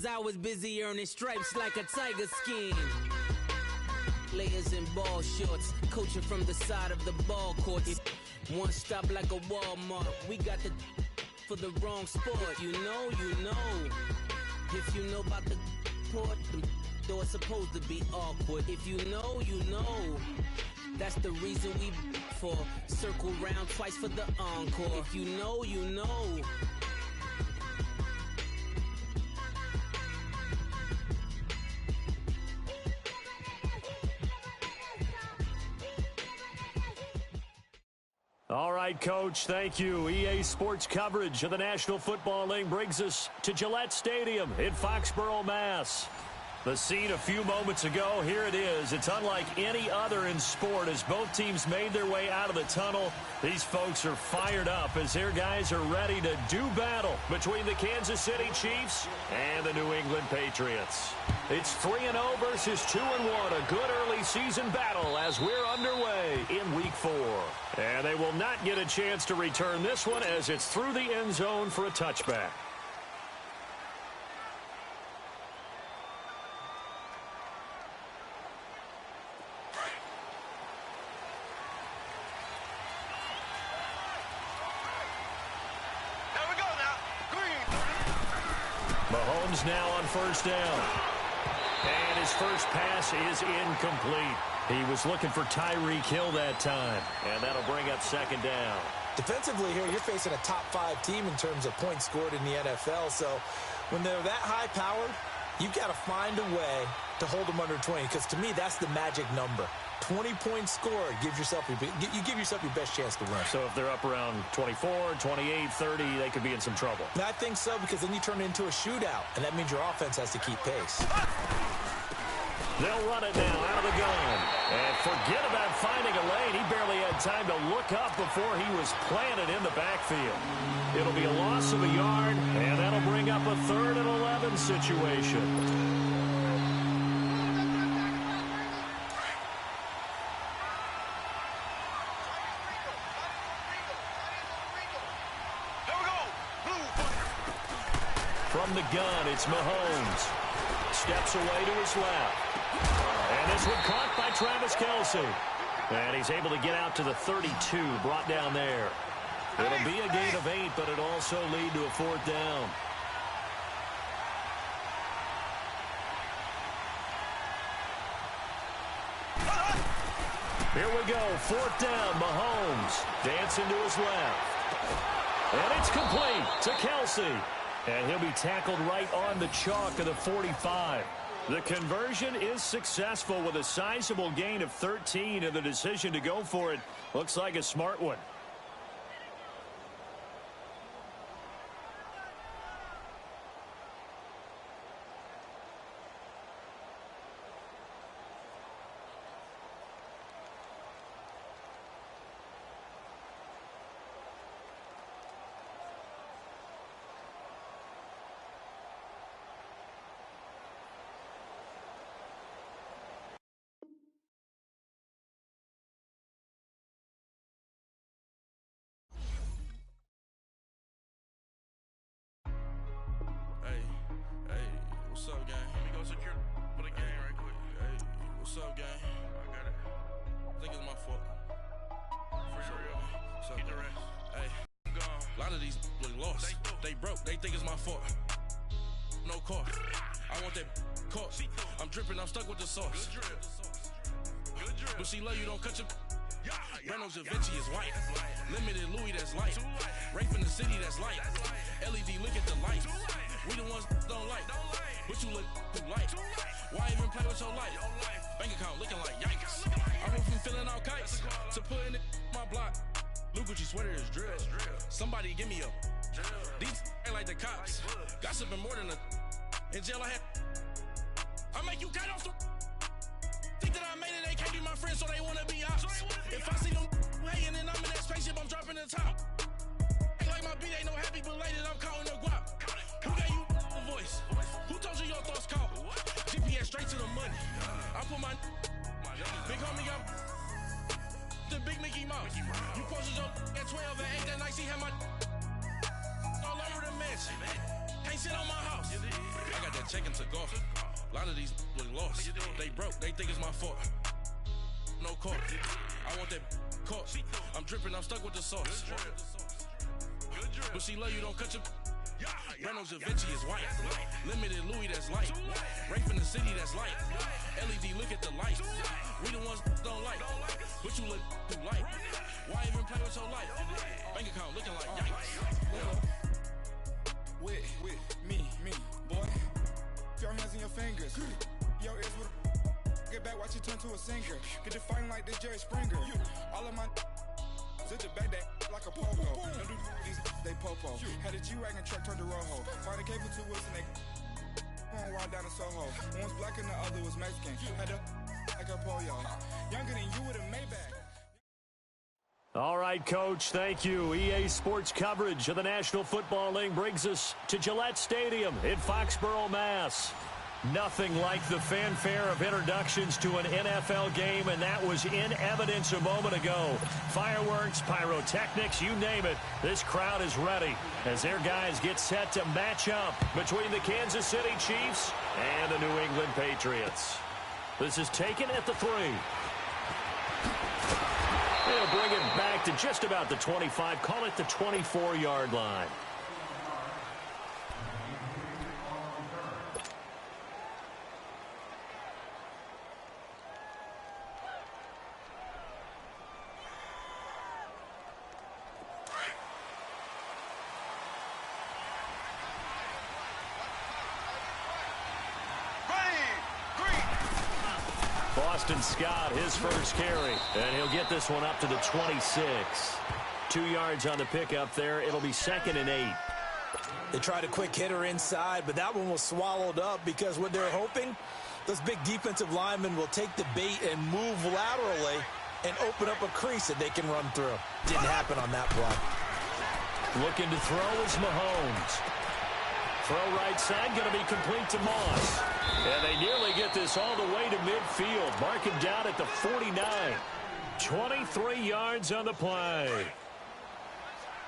I was busy earning stripes like a tiger skin. Players in ball shorts, coaching from the side of the ball court. One stop like a Walmart. We got the for the wrong sport. You know. If you know about the port, though it's supposed to be awkward. If you know, you know. That's the reason we for circle round twice for the encore. If you know, you know. All right, Coach, thank you. EA Sports coverage of the National Football League brings us to Gillette Stadium in Foxborough, Mass. The scene a few moments ago, here it is. It's unlike any other in sport as both teams made their way out of the tunnel. These folks are fired up as their guys are ready to do battle between the Kansas City Chiefs and the New England Patriots. It's 3-0 versus 2-1, a good early season battle as we're underway in Week 4. And they will not get a chance to return this one as it's through the end zone for a touchback. Mahomes now on first down. And his first pass is incomplete. He was looking for Tyreek Hill that time. And that'll bring up second down. Defensively here, you're facing a top 5 team in terms of points scored in the NFL. So when they're that high-powered, you've got to find a way to hold them under 20. Because to me, that's the magic number. 20 points scored, you give yourself your best chance to win. So if they're up around 24, 28, 30, they could be in some trouble. And I think so, because then you turn it into a shootout, and that means your offense has to keep pace. They'll run it now out of the gun. And forget about finding a lane. He barely had time to look up before he was planted in the backfield. It'll be a loss of a yard, and that'll bring up a 3rd and 11 situation. From the gun, it's Mahomes. Steps away to his left. And this one caught by Travis Kelce. And he's able to get out to the 32, brought down there. It'll be a gain of 8, but it'll also lead to a 4th down. Here we go, 4th down, Mahomes. Dancing to his left. And it's complete to Kelce. And he'll be tackled right on the chalk of the 45. The conversion is successful with a sizable gain of 13, and the decision to go for it looks like a smart one. What's up, gang? Let me go secure for the game right quick. Hey, what's up, gang? I got it. I think it's my fault. For real. What's up? Get the rest. Hey, I'm gone. A lot of these look lost. They broke. They think it's my fault. No car. I want that caught. I'm dripping. I'm stuck with the sauce. Good drip. But she love you. Don't cut your. Brano Javinci is white. Limited Louis, that's light. Rape in the city, that's light. LED, look at the lights. We the ones don't like. But you look too light. Why even play with your life? Bank account looking like yikes. I went from filling out kites to putting it in my block. Blue Gucci sweater is drill. Somebody give me a. These ain't like the cops. Gossiping more than a. In jail I had. I make you cut off the. Think that I made it, they can't be my friends, so they wanna be ops. If I see them hating and I'm in that spaceship, I'm dropping the top. Ain't like my beat ain't no happy belated, I'm counting the guap. Who gave you the voice? Who told you your thoughts count? GPS straight to the money. I put my big homie got the big Mickey Mouse. You posted your at 12 and 8 that night, she had my all over the mansion. Can't sit on my house. I got that check and took off. A lot of these look lost. They broke, they think it's my fault. No court. I want that caught. I'm dripping, I'm stuck with the sauce. But she love you, don't cut your. Breno Javinci is white. Limited Louis, that's light. Rape in the city, that's light. LED, look at the light. We the ones don't like. But you look too light. Why even play with your life? Bank account looking like yikes. With me, boy. Your hands in your fingers. Your ears with a. Get back, watch you turn to a singer. Get to fighting like this Jerry Springer. All of my. Sit the back that like a pogo. Don't do these they popo. Had a G-Wagon truck turned to Rojo. Find a cable 2 wheels and they on wild down in Soho. One was black and the other was Mexican. Had a like a pollo. Younger than you with a Maybach. All right, Coach, thank you. EA Sports coverage of the National Football League brings us to Gillette Stadium in Foxborough, Mass. Nothing like the fanfare of introductions to an NFL game, and that was in evidence a moment ago. Fireworks, pyrotechnics, you name it. This crowd is ready as their guys get set to match up between the Kansas City Chiefs and the New England Patriots. This is taken at the 3. They'll bring it back to just about the 25, call it the 24-yard line. Boston Scott, his first carry, and he'll get this one up to the 26. 2 yards on the pickup there. It'll be 2nd and 8. They tried a quick hitter inside, but that one was swallowed up because what they're hoping, those big defensive linemen will take the bait and move laterally and open up a crease that they can run through. Didn't happen on that play. Looking to throw is Mahomes. Throw right side, going to be complete to Moss. And they nearly get this all the way to midfield. Mark him down at the 49. 23 yards on the play.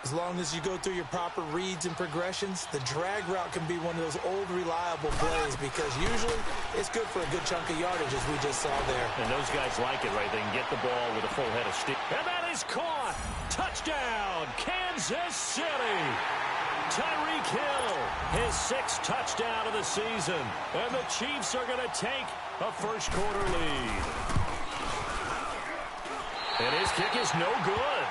As long as you go through your proper reads and progressions, the drag route can be one of those old reliable plays because usually it's good for a good chunk of yardage, as we just saw there. And those guys like it, right? They can get the ball with a full head of steam. And that is caught. Touchdown, Kansas City. Tyreek Hill, his 6th touchdown of the season. And the Chiefs are going to take a first-quarter lead. And his kick is no good.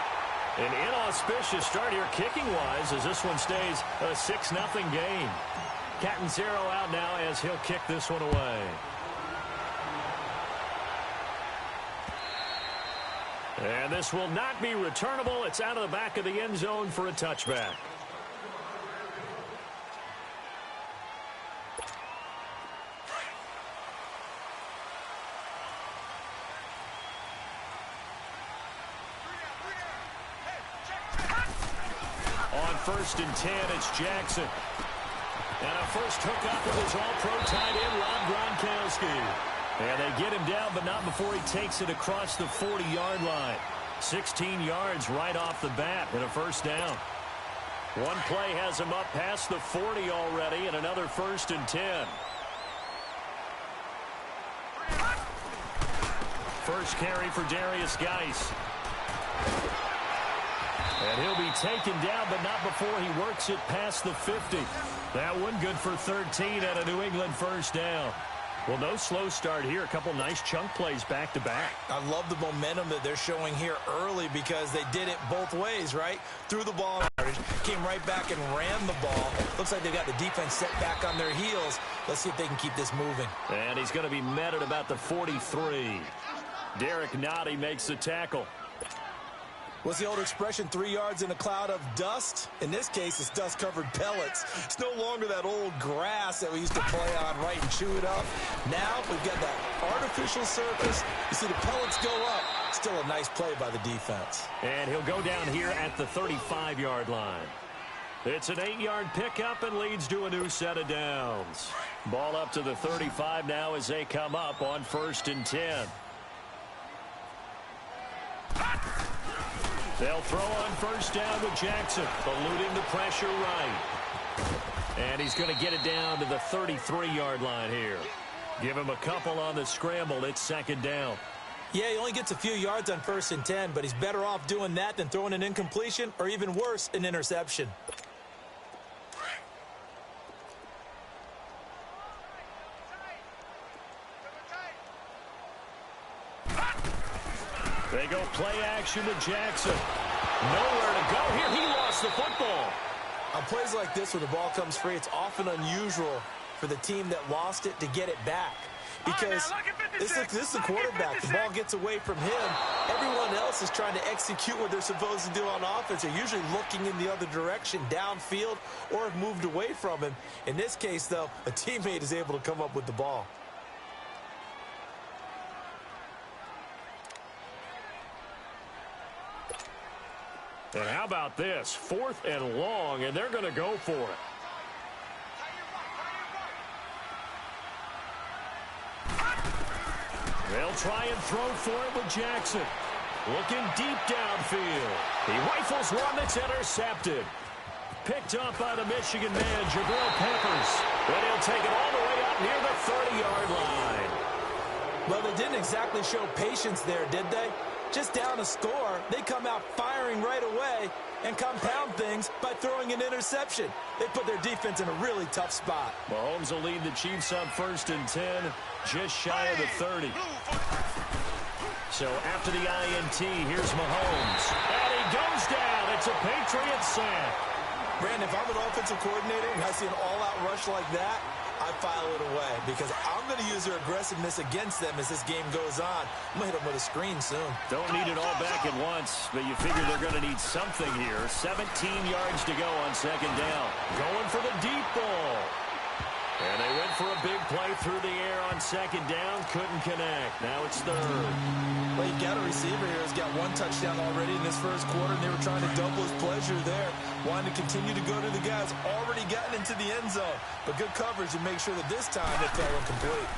An inauspicious start here kicking-wise as this one stays a 6-0 game. Catanzaro out now as he'll kick this one away. And this will not be returnable. It's out of the back of the end zone for a touchback. On 1st and 10, it's Jackson. And a first hookup with his all-pro tight end, Rob Gronkowski. And they get him down, but not before he takes it across the 40-yard line. 16 yards right off the bat and a first down. One play has him up past the 40 already, and another 1st and 10. First carry for Darius Geis. And he'll be taken down, but not before he works it past the 50. That one good for 13 and a New England first down. Well, no slow start here. A couple nice chunk plays back-to-back. I love the momentum that they're showing here early because they did it both ways, right? Threw the ball, came right back and ran the ball. Looks like they got the defense set back on their heels. Let's see if they can keep this moving. And he's going to be met at about the 43. Derek Nottie makes the tackle. What's the old expression, 3 yards in a cloud of dust? In this case, it's dust-covered pellets. It's no longer that old grass that we used to play on, right, and chew it up. Now we've got that artificial surface. You see the pellets go up. Still a nice play by the defense. And he'll go down here at the 35-yard line. It's an 8-yard pickup and leads to a new set of downs. Ball up to the 35 now as they come up on 1st and 10. They'll throw on first down with Jackson, eluding the pressure right. And he's going to get it down to the 33-yard line here. Give him a couple on the scramble. It's second down. Yeah, he only gets a few yards on 1st and 10, but he's better off doing that than throwing an incompletion or even worse, an interception. They go play action to Jackson. Nowhere to go here. He lost the football. On plays like this where the ball comes free, it's often unusual for the team that lost it to get it back. Because this is the quarterback. The ball gets away from him. Everyone else is trying to execute what they're supposed to do on offense. They're usually looking in the other direction, downfield, or have moved away from him. In this case, though, a teammate is able to come up with the ball. And how about this? 4th and long, and they're going to go for it. They'll try and throw for it with Jackson. Looking deep downfield. He rifles one that's intercepted. Picked up by the Michigan man, Jabril Peppers. But he'll take it all the way up near the 30-yard line. Well, they didn't exactly show patience there, did they? Just down a score, they come out firing right away and compound things by throwing an interception. They put their defense in a really tough spot. Mahomes will lead the Chiefs on 1st and 10, just shy of the 30. So after the INT, here's Mahomes. And he goes down. It's a Patriot sack. Brandon, if I'm an offensive coordinator and I see an all-out rush like that, I file it away because I'm going to use their aggressiveness against them as this game goes on. I'm going to hit them with a screen soon. Don't need it all back at once, but you figure they're going to need something here. 17 yards to go on 2nd down. Going for the deep ball. And they went for a big play through the air on 2nd down. Couldn't connect. Now it's 3rd. Well, you've got a receiver here who's got 1 touchdown already in this 1st quarter, and they were trying to double his pleasure there. Wanting to continue to go to the guys already gotten into the end zone. But good coverage to make sure that this time it fell incomplete.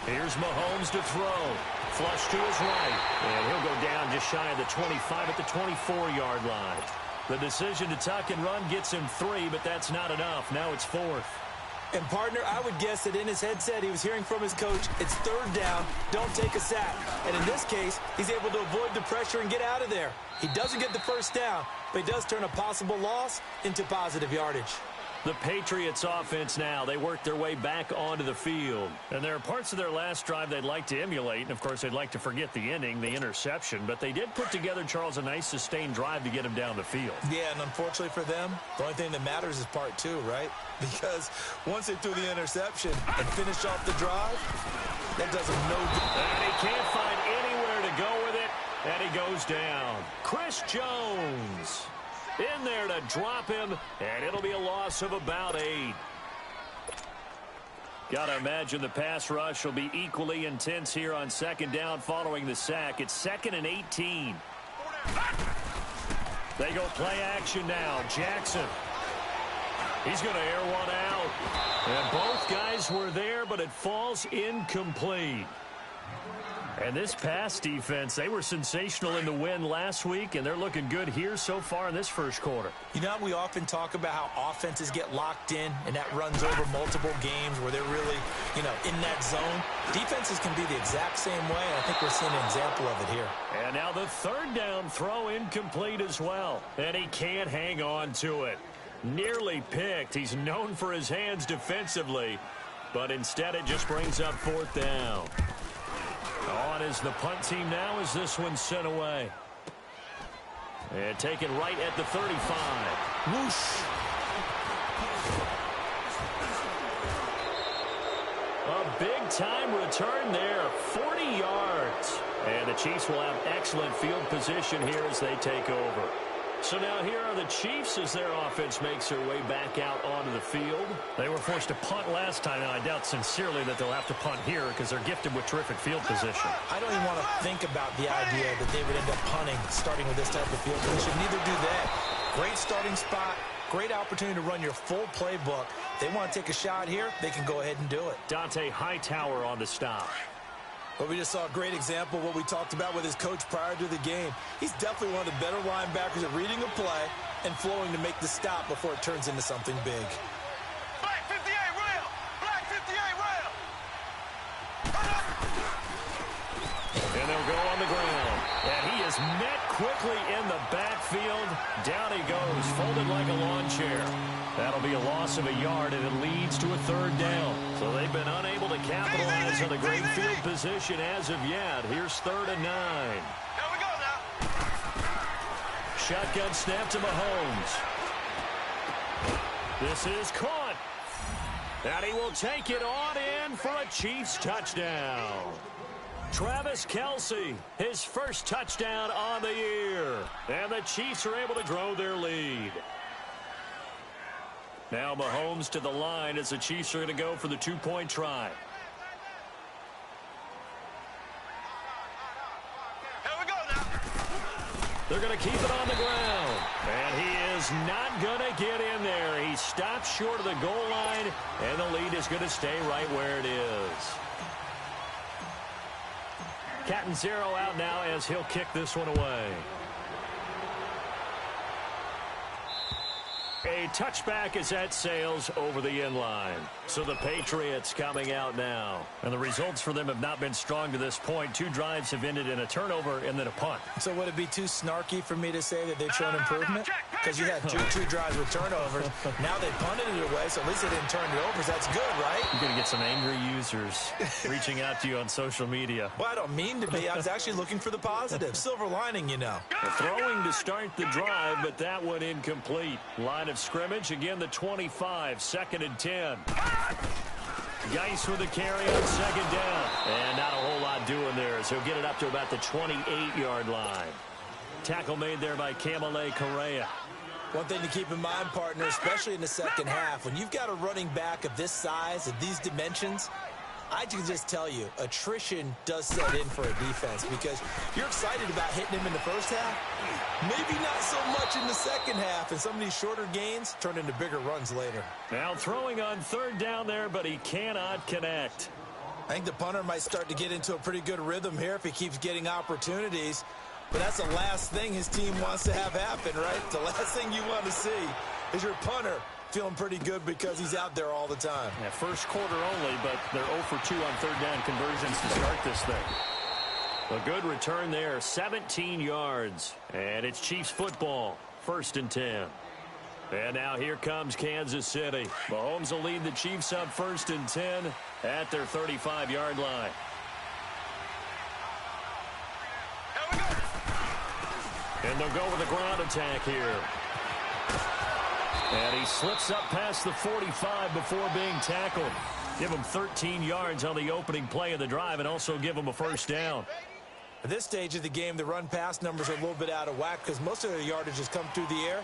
Here's Mahomes to throw. Flush to his right. And he'll go down just shy of the 25 at the 24-yard line. The decision to tuck and run gets him 3, but that's not enough. Now it's 4th. And, partner, I would guess that in his headset he was hearing from his coach, it's 3rd down, don't take a sack. And in this case, he's able to avoid the pressure and get out of there. He doesn't get the 1st down, but he does turn a possible loss into positive yardage. The Patriots offense now, they work their way back onto the field. And there are parts of their last drive they'd like to emulate. And, of course, they'd like to forget the inning, the interception. But they did put together, Charles, a nice sustained drive to get him down the field. Yeah, and unfortunately for them, the only thing that matters is part 2, right? Because once they threw the interception and finished off the drive, that does them no good. And he can't find anywhere to go with it. And he goes down. Chris Jones in there to drop him, and it'll be a loss of about 8. Got to imagine the pass rush will be equally intense here on 2nd down following the sack. It's 2nd and 18. They go play action now. Jackson. He's going to air one out. And both guys were there, but it falls incomplete. And this pass defense, they were sensational in the win last week, and they're looking good here so far in this 1st quarter. You know, we often talk about how offenses get locked in, and that runs over multiple games where they're really, in that zone. Defenses can be the exact same way, and I think we're seeing an example of it here. And now the 3rd down throw incomplete as well. And he can't hang on to it. Nearly picked. He's known for his hands defensively, but instead it just brings up 4th down. On is the punt team now as this one's sent away. And taken right at the 35. Whoosh. A big-time return there, 40 yards. And the Chiefs will have excellent field position here as they take over. So now here are the Chiefs as their offense makes their way back out onto the field. They were forced to punt last time, and I doubt sincerely that they'll have to punt here because they're gifted with terrific field position. I don't even want to think about the idea that they would end up punting starting with this type of field position. Neither do they. Great starting spot, great opportunity to run your full playbook. They want to take a shot here, they can go ahead and do it. Dante Hightower on the stop. But we just saw a great example of what we talked about with his coach prior to the game. He's definitely one of the better linebackers at reading a play, and flowing to make the stop before it turns into something big. Black 58 rail! Black 58 rail! And they'll go on the ground. And he is met quickly in the backfield. Down he goes, folded like a lawn chair. That'll be a loss of a yard, and it leads to a third down. So they've been unable to capitalize on the great field position as of yet. Here's 3rd and 9. Here we go now. Shotgun snap to Mahomes. This is caught. And he will take it on in for a Chiefs touchdown. Travis Kelce, his first touchdown on the year. And the Chiefs are able to grow their lead. Now Mahomes to the line as the Chiefs are going to go for the 2-point try. Here we go now. They're going to keep it on the ground. And he is not going to get in there. He stops short of the goal line, and the lead is going to stay right where it is. Catanzaro out now as he'll kick this one away. A touchback as that sails over the end line. So the Patriots coming out now. And the results for them have not been strong to this point. 2 drives have ended in a turnover and then a punt. So would it be too snarky for me to say that they've shown improvement? Because you had two drives with turnovers. Now they punted it away, so at least they didn't turn it over. So that's good, right? You're going to get some angry users reaching out to you on social media. Well, I don't mean to be. I was actually looking for the positive. Silver lining, you know. Throwing to start the drive, but that one incomplete. Line of scrimmage, again the 25, 2nd and 10. Geis with the carry on 2nd down. And not a whole lot doing there, so he'll get it up to about the 28-yard line. Tackle made there by Kamale Correa. One thing to keep in mind, partner, especially in the second half, when you've got a running back of this size, of these dimensions, I can just tell you, attrition does set in for a defense because you're excited about hitting him in the first half. Maybe not so much in the second half, and some of these shorter gains turn into bigger runs later. Now throwing on 3rd down there, but he cannot connect. I think the punter might start to get into a pretty good rhythm here if he keeps getting opportunities. But that's the last thing his team wants to have happen, right? The last thing you want to see is your punter feeling pretty good because he's out there all the time. Yeah, first quarter only, but they're 0 for 2 on 3rd down conversions to start this thing. A good return there, 17 yards. And it's Chiefs football, 1st and 10. And now here comes Kansas City. Mahomes will lead the Chiefs up 1st and 10 at their 35-yard line. And they'll go with a ground attack here. And he slips up past the 45 before being tackled. Give him 13 yards on the opening play of the drive and also give him a 1st down. At this stage of the game, the run-pass numbers are a little bit out of whack because most of their yardage has come through the air.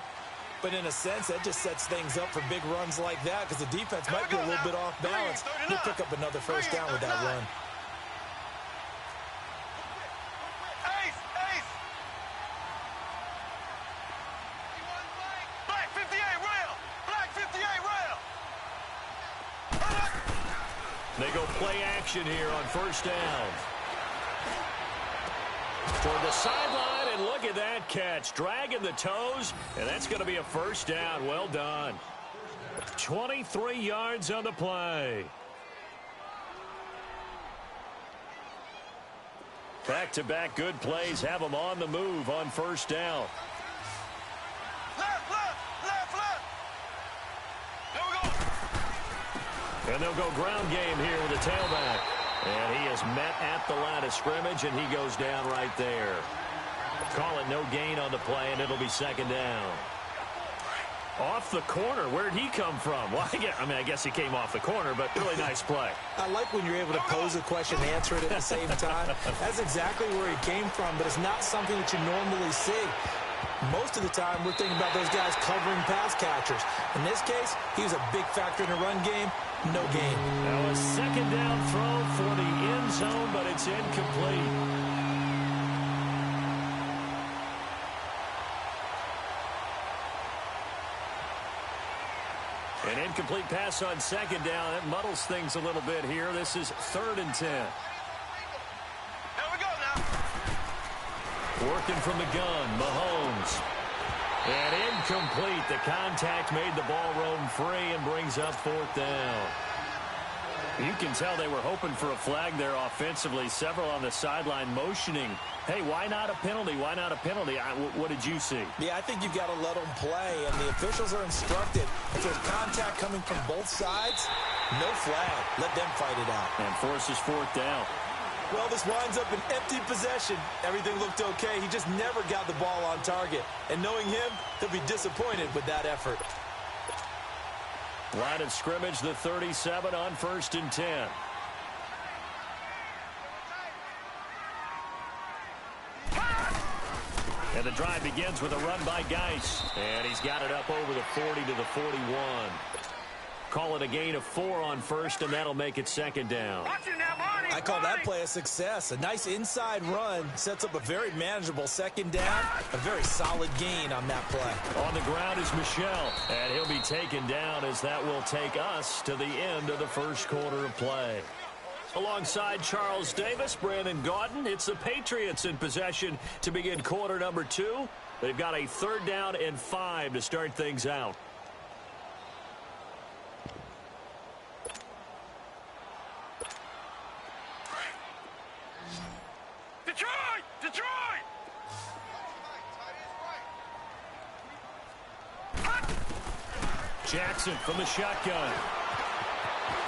But in a sense, that just sets things up for big runs like that because the defense might be a little bit off balance. They'll pick up another 1st down with that run. They go play action here on 1st down. Toward the sideline, and look at that catch. Dragging the toes, and that's going to be a 1st down. Well done. 23 yards on the play. Back-to-back good plays have them on the move on 1st down. And they'll go ground game here with a tailback. And he is met at the line of scrimmage, and he goes down right there. Call it no gain on the play, and it'll be 2nd down. Off the corner. Where'd he come from? Well, I guess he came off the corner, but really nice play. I like when you're able to pose a question and answer it at the same time. That's exactly where he came from, but it's not something that you normally see. Most of the time, we're thinking about those guys covering pass catchers. In this case, he was a big factor in the run game. No gain. Now a 2nd down throw for the end zone, but it's incomplete. An incomplete pass on 2nd down. That muddles things a little bit here. This is 3rd and 10. Here we go now. Working from the gun, Mahomes. And incomplete. The contact made the ball roam free and brings up fourth down. You can tell they were hoping for a flag there offensively. Several on the sideline motioning, hey, why not a penalty? Why not a penalty? What did you see? Yeah, I think you've got to let them play, and the officials are instructed. If there's contact coming from both sides, no flag. Let them fight it out. And forces fourth down. Well, this winds up an empty possession. Everything looked okay. He just never got the ball on target. And knowing him, he'll be disappointed with that effort. Line of scrimmage, the 37 on 1st and 10. And the drive begins with a run by Geis. And he's got it up over the 40 to the 41. Call it a gain of 4 on 1st, and that'll make it 2nd down. I call that play a success. A nice inside run sets up a very manageable 2nd down. A very solid gain on that play. On the ground is Michel, and he'll be taken down as that will take us to the end of the first quarter of play. Alongside Charles Davis, Brandon Gaudin, it's the Patriots in possession to begin quarter number 2. They've got a 3rd down and 5 to start things out. Jackson from the shotgun.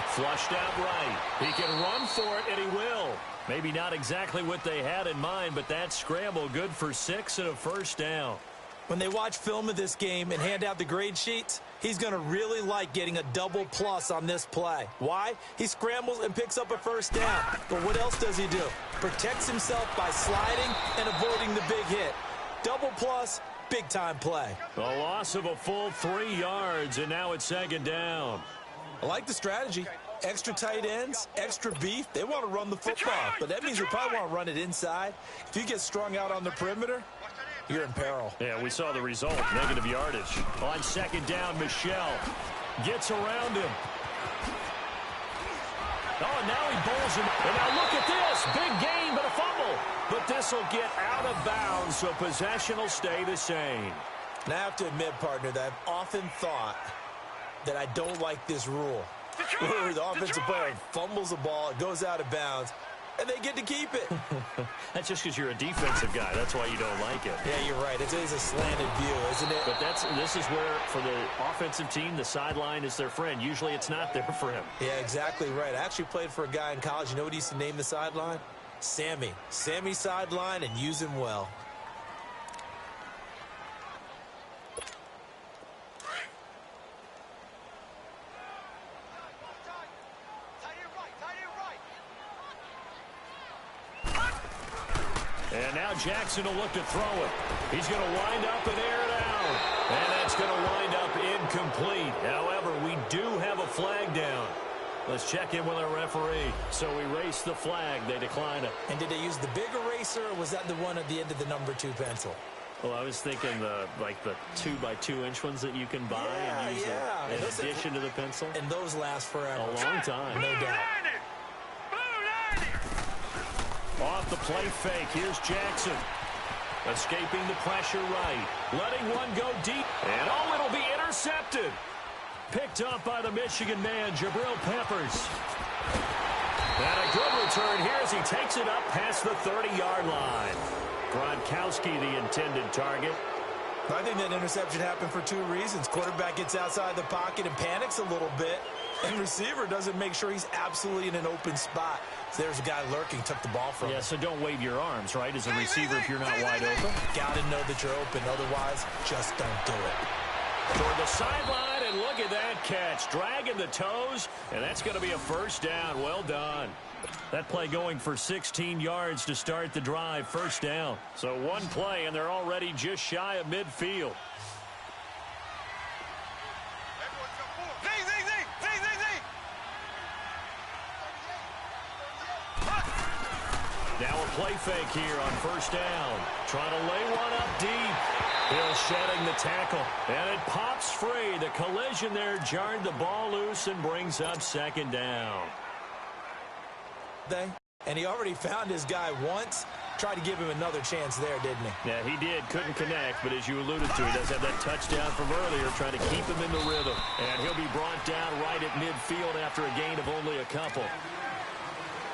Flushed out right. He can run for it, and he will. Maybe not exactly what they had in mind, but that scramble good for 6 and a 1st down. When they watch film of this game and hand out the grade sheets, he's going to really like getting a double plus on this play. Why? He scrambles and picks up a 1st down. But what else does he do? Protects himself by sliding and avoiding the big hit. Double plus, big-time play. A loss of a full 3 yards, and now it's 2nd down. I like the strategy. Extra tight ends, extra beef. They want to run the football, but that means they probably want to run it inside. If you get strung out on the perimeter, you're in peril. Yeah, we saw the result, negative yardage. On 2nd down, Michel gets around him. Oh, and now he bowls him. And now look at this. Big gain, but a fumble. But this will get out of bounds, so possession will stay the same. And I have to admit, partner, that I've often thought that I don't like this rule. Where the offensive player fumbles the ball, it goes out of bounds, and they get to keep it. That's just because you're a defensive guy. That's why you don't like it. Yeah, you're right. It is a slanted view, isn't it? But this is where, for the offensive team, the sideline is their friend. Usually it's not there for him. Yeah, exactly right. I actually played for a guy in college. You know what he used to name the sideline? Sammy. Sammy sideline, and use him well. And now Jackson will look to throw it. He's going to wind up and air it out. And that's going to wind up incomplete. However, we do have a flag down. Let's check in with our referee. So we erase the flag. They decline it. And did they use the big eraser, or was that the one at the end of the number 2 pencil? Well, I was thinking the 2x2-inch ones that you can buy and use in addition to the pencil. And those last forever. A long time. No doubt. Off the play fake, here's Jackson. Escaping the pressure right. Letting one go deep. And it'll be intercepted. Picked up by the Michigan man, Jabril Peppers. And a good return here as he takes it up past the 30-yard line. Gronkowski, the intended target. I think that interception happened for 2 reasons. Quarterback gets outside the pocket and panics a little bit. And receiver doesn't make sure he's absolutely in an open spot. So there's a guy lurking, took the ball from him. Yeah, so don't wave your arms, right, as a receiver if you're not wide open. Got to know that you're open. Otherwise, just don't do it. Toward the sideline, and look at that catch. Dragging the toes, and that's going to be a 1st down. Well done. That play going for 16 yards to start the drive. 1st down. So one play, and they're already just shy of midfield. Now a play fake here on 1st down. Trying to lay one up deep. Hill shedding the tackle. And it pops free. The collision there jarred the ball loose and brings up 2nd down. And he already found his guy once. tried to give him another chance there, didn't he? Yeah, he did. Couldn't connect, but as you alluded to, he does have that touchdown from earlier, trying to keep him in the rhythm. And he'll be brought down right at midfield after a gain of only a couple.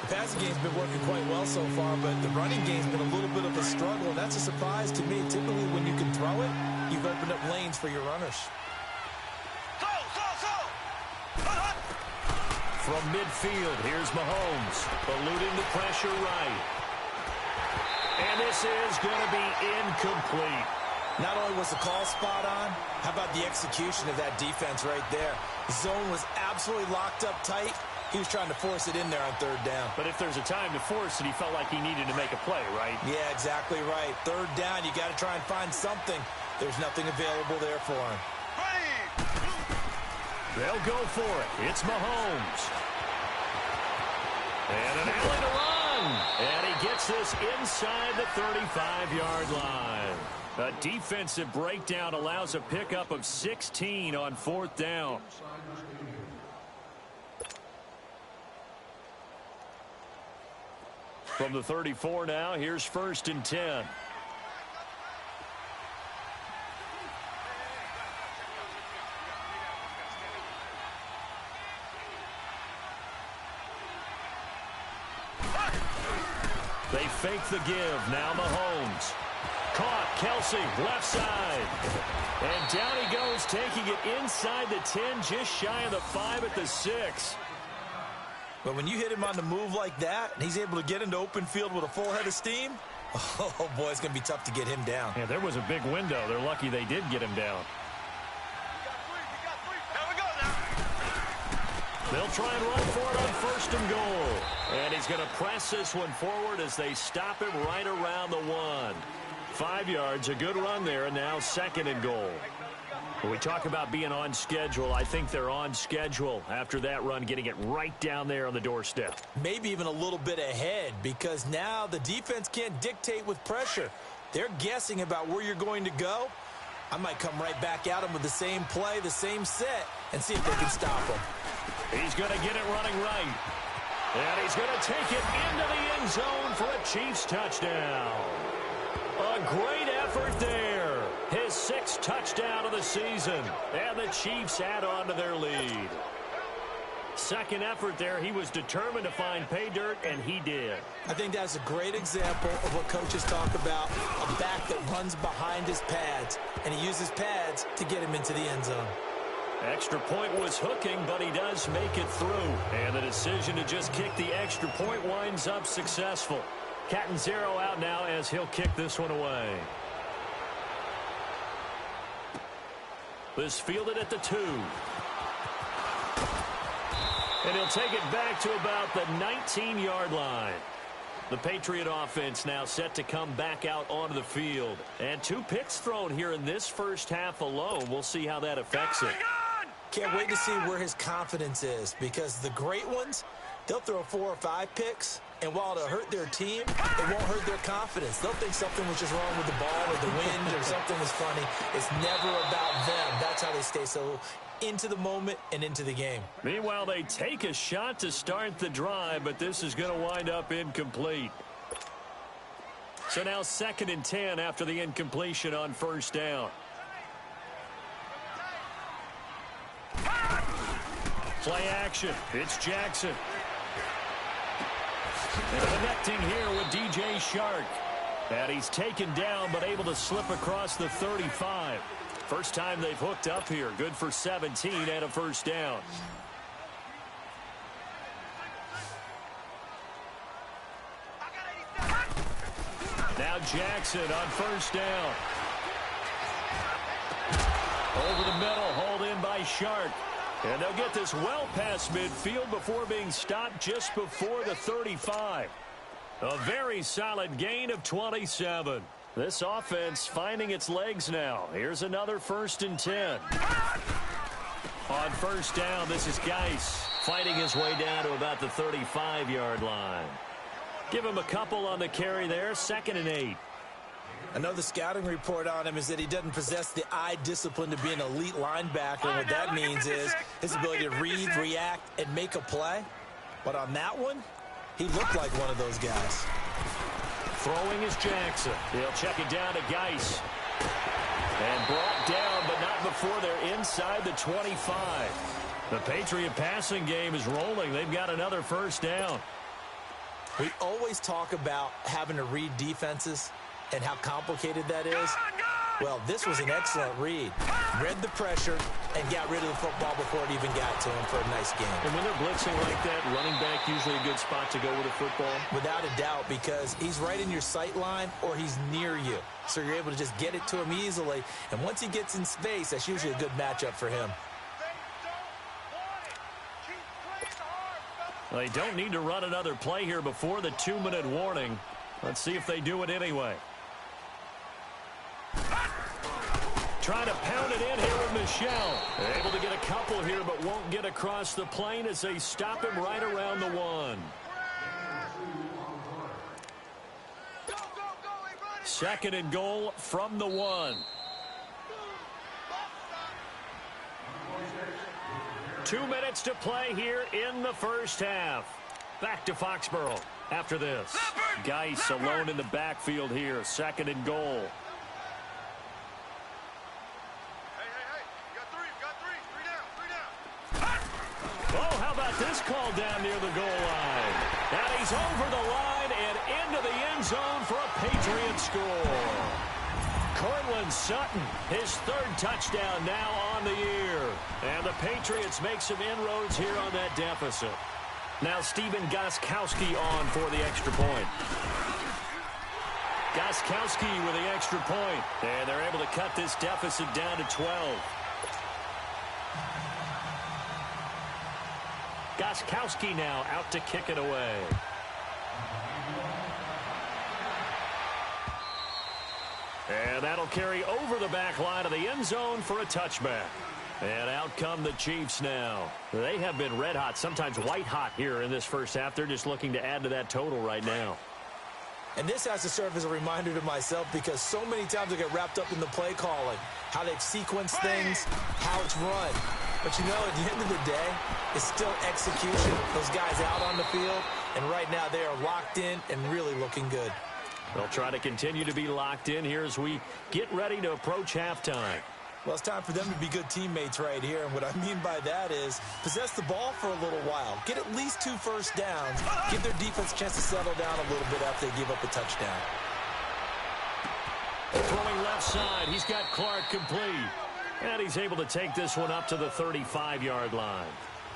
The passing game's been working quite well so far, but the running game's been a little bit of a struggle, and that's a surprise to me. Typically, when you can throw it, you've opened up lanes for your runners. From midfield, here's Mahomes, eluding the pressure right. And this is going to be incomplete. Not only was the call spot on, how about the execution of that defense right there? The zone was absolutely locked up tight. He was trying to force it in there on third down. But if there's a time to force it, he felt like he needed to make a play, right? Yeah, exactly right. Third down, you got to try and find something. There's nothing available there for him. They'll go for it. It's Mahomes. And an alley to run. And he gets this inside the 35-yard line. A defensive breakdown allows a pickup of 16 on fourth down. From the 34 now, here's 1st and 10. They fake the give. Now Mahomes. Caught. Kelsey, left side. And down he goes, taking it inside the 10, just shy of the 5 at the 6. But when you hit him on the move like that, and he's able to get into open field with a full head of steam, oh, boy, it's going to be tough to get him down. Yeah, there was a big window. They're lucky they did get him down. They'll try and run for it on 1st and goal. And he's going to press this one forward as they stop him right around the 1. 5 yards, a good run there, and now 2nd and goal. When we talk about being on schedule, I think they're on schedule after that run, getting it right down there on the doorstep. Maybe even a little bit ahead, because now the defense can't dictate with pressure. They're guessing about where you're going to go. I might come right back at them with the same play, the same set, and see if they can stop them. He's going to get it running right. And he's going to take it into the end zone for a Chiefs touchdown. A great effort there. His 6th touchdown of the season. And the Chiefs add on to their lead. 2nd effort there. He was determined to find pay dirt, and he did. I think that's a great example of what coaches talk about, a back that runs behind his pads, and he uses pads to get him into the end zone. Extra point was hooking, but he does make it through. And the decision to just kick the extra point winds up successful. Catanzaro out now as he'll kick this one away. This fielded at the 2. And he'll take it back to about the 19-yard line. The Patriot offense now set to come back out onto the field. And 2 picks thrown here in this first half alone. We'll see how that affects it. Can't wait to see where his confidence is, because the great ones, they'll throw 4 or 5 picks, and while it'll hurt their team, it won't hurt their confidence. They'll think something was just wrong with the ball or the wind or something was funny. It's never about them. That's how they stay so into the moment and into the game. Meanwhile, they take a shot to start the drive, but this is going to wind up incomplete. So now 2nd and 10 after the incompletion on 1st down. Play action. It's Jackson. And connecting here with DJ Shark. And he's taken down but able to slip across the 35. First time they've hooked up here. Good for 17 and a 1st down. Now Jackson on 1st down. Over the middle, hauled in by Shark. And they'll get this well past midfield before being stopped just before the 35. A very solid gain of 27. This offense finding its legs now. Here's another 1st and 10. On 1st down, this is Geis fighting his way down to about the 35-yard line. Give him a couple on the carry there. 2nd and 8. I know the scouting report on him is that he doesn't possess the eye discipline to be an elite linebacker. And what that means is his ability to read, react, and make a play. But on that one, he looked like one of those guys. Throwing is Jackson. He'll check it down to Geis. And brought down, but not before they're inside the 25. The Patriot passing game is rolling. They've got another first down. We always talk about having to read defenses and how complicated that is. Well, this was an excellent read. Read the pressure and got rid of the football before it even got to him for a nice game. And when they're blitzing like that, running back usually a good spot to go with a football? Without a doubt, because he's right in your sight line or he's near you. So you're able to just get it to him easily. And once he gets in space, that's usually a good matchup for him. They don't need to run another play here before the 2-minute warning. Let's see if they do it anyway. Trying to pound it in here with Michelle. Able to get a couple here, but won't get across the plane as they stop him right around the 1. Second and goal from the 1. 2 minutes to play here in the first half. Back to Foxborough after this. Geis alone in the backfield here. Second and goal. Oh, how about this call down near the goal line? And he's over the line and into the end zone for a Patriot score. Cortland Sutton, his 3rd touchdown now on the year. And the Patriots make some inroads here on that deficit. Now Steven Gostkowski on for the extra point. Gostkowski with the extra point. And they're able to cut this deficit down to 12. Gostkowski now out to kick it away. And that'll carry over the back line of the end zone for a touchback. And out come the Chiefs now. They have been red hot, sometimes white hot here in this first half. They're just looking to add to that total right now. And this has to serve as a reminder to myself because so many times I get wrapped up in the play calling, how they've sequenced things, how it's run. But, you know, at the end of the day, it's still execution. Those guys out on the field, and right now they are locked in and really looking good. They'll try to continue to be locked in here as we get ready to approach halftime. Well, it's time for them to be good teammates right here, and what I mean by that is possess the ball for a little while. Get at least 2 first downs. Give their defense a chance to settle down a little bit after they give up a touchdown. Throwing left side, he's got Clark complete. And he's able to take this one up to the 35-yard line.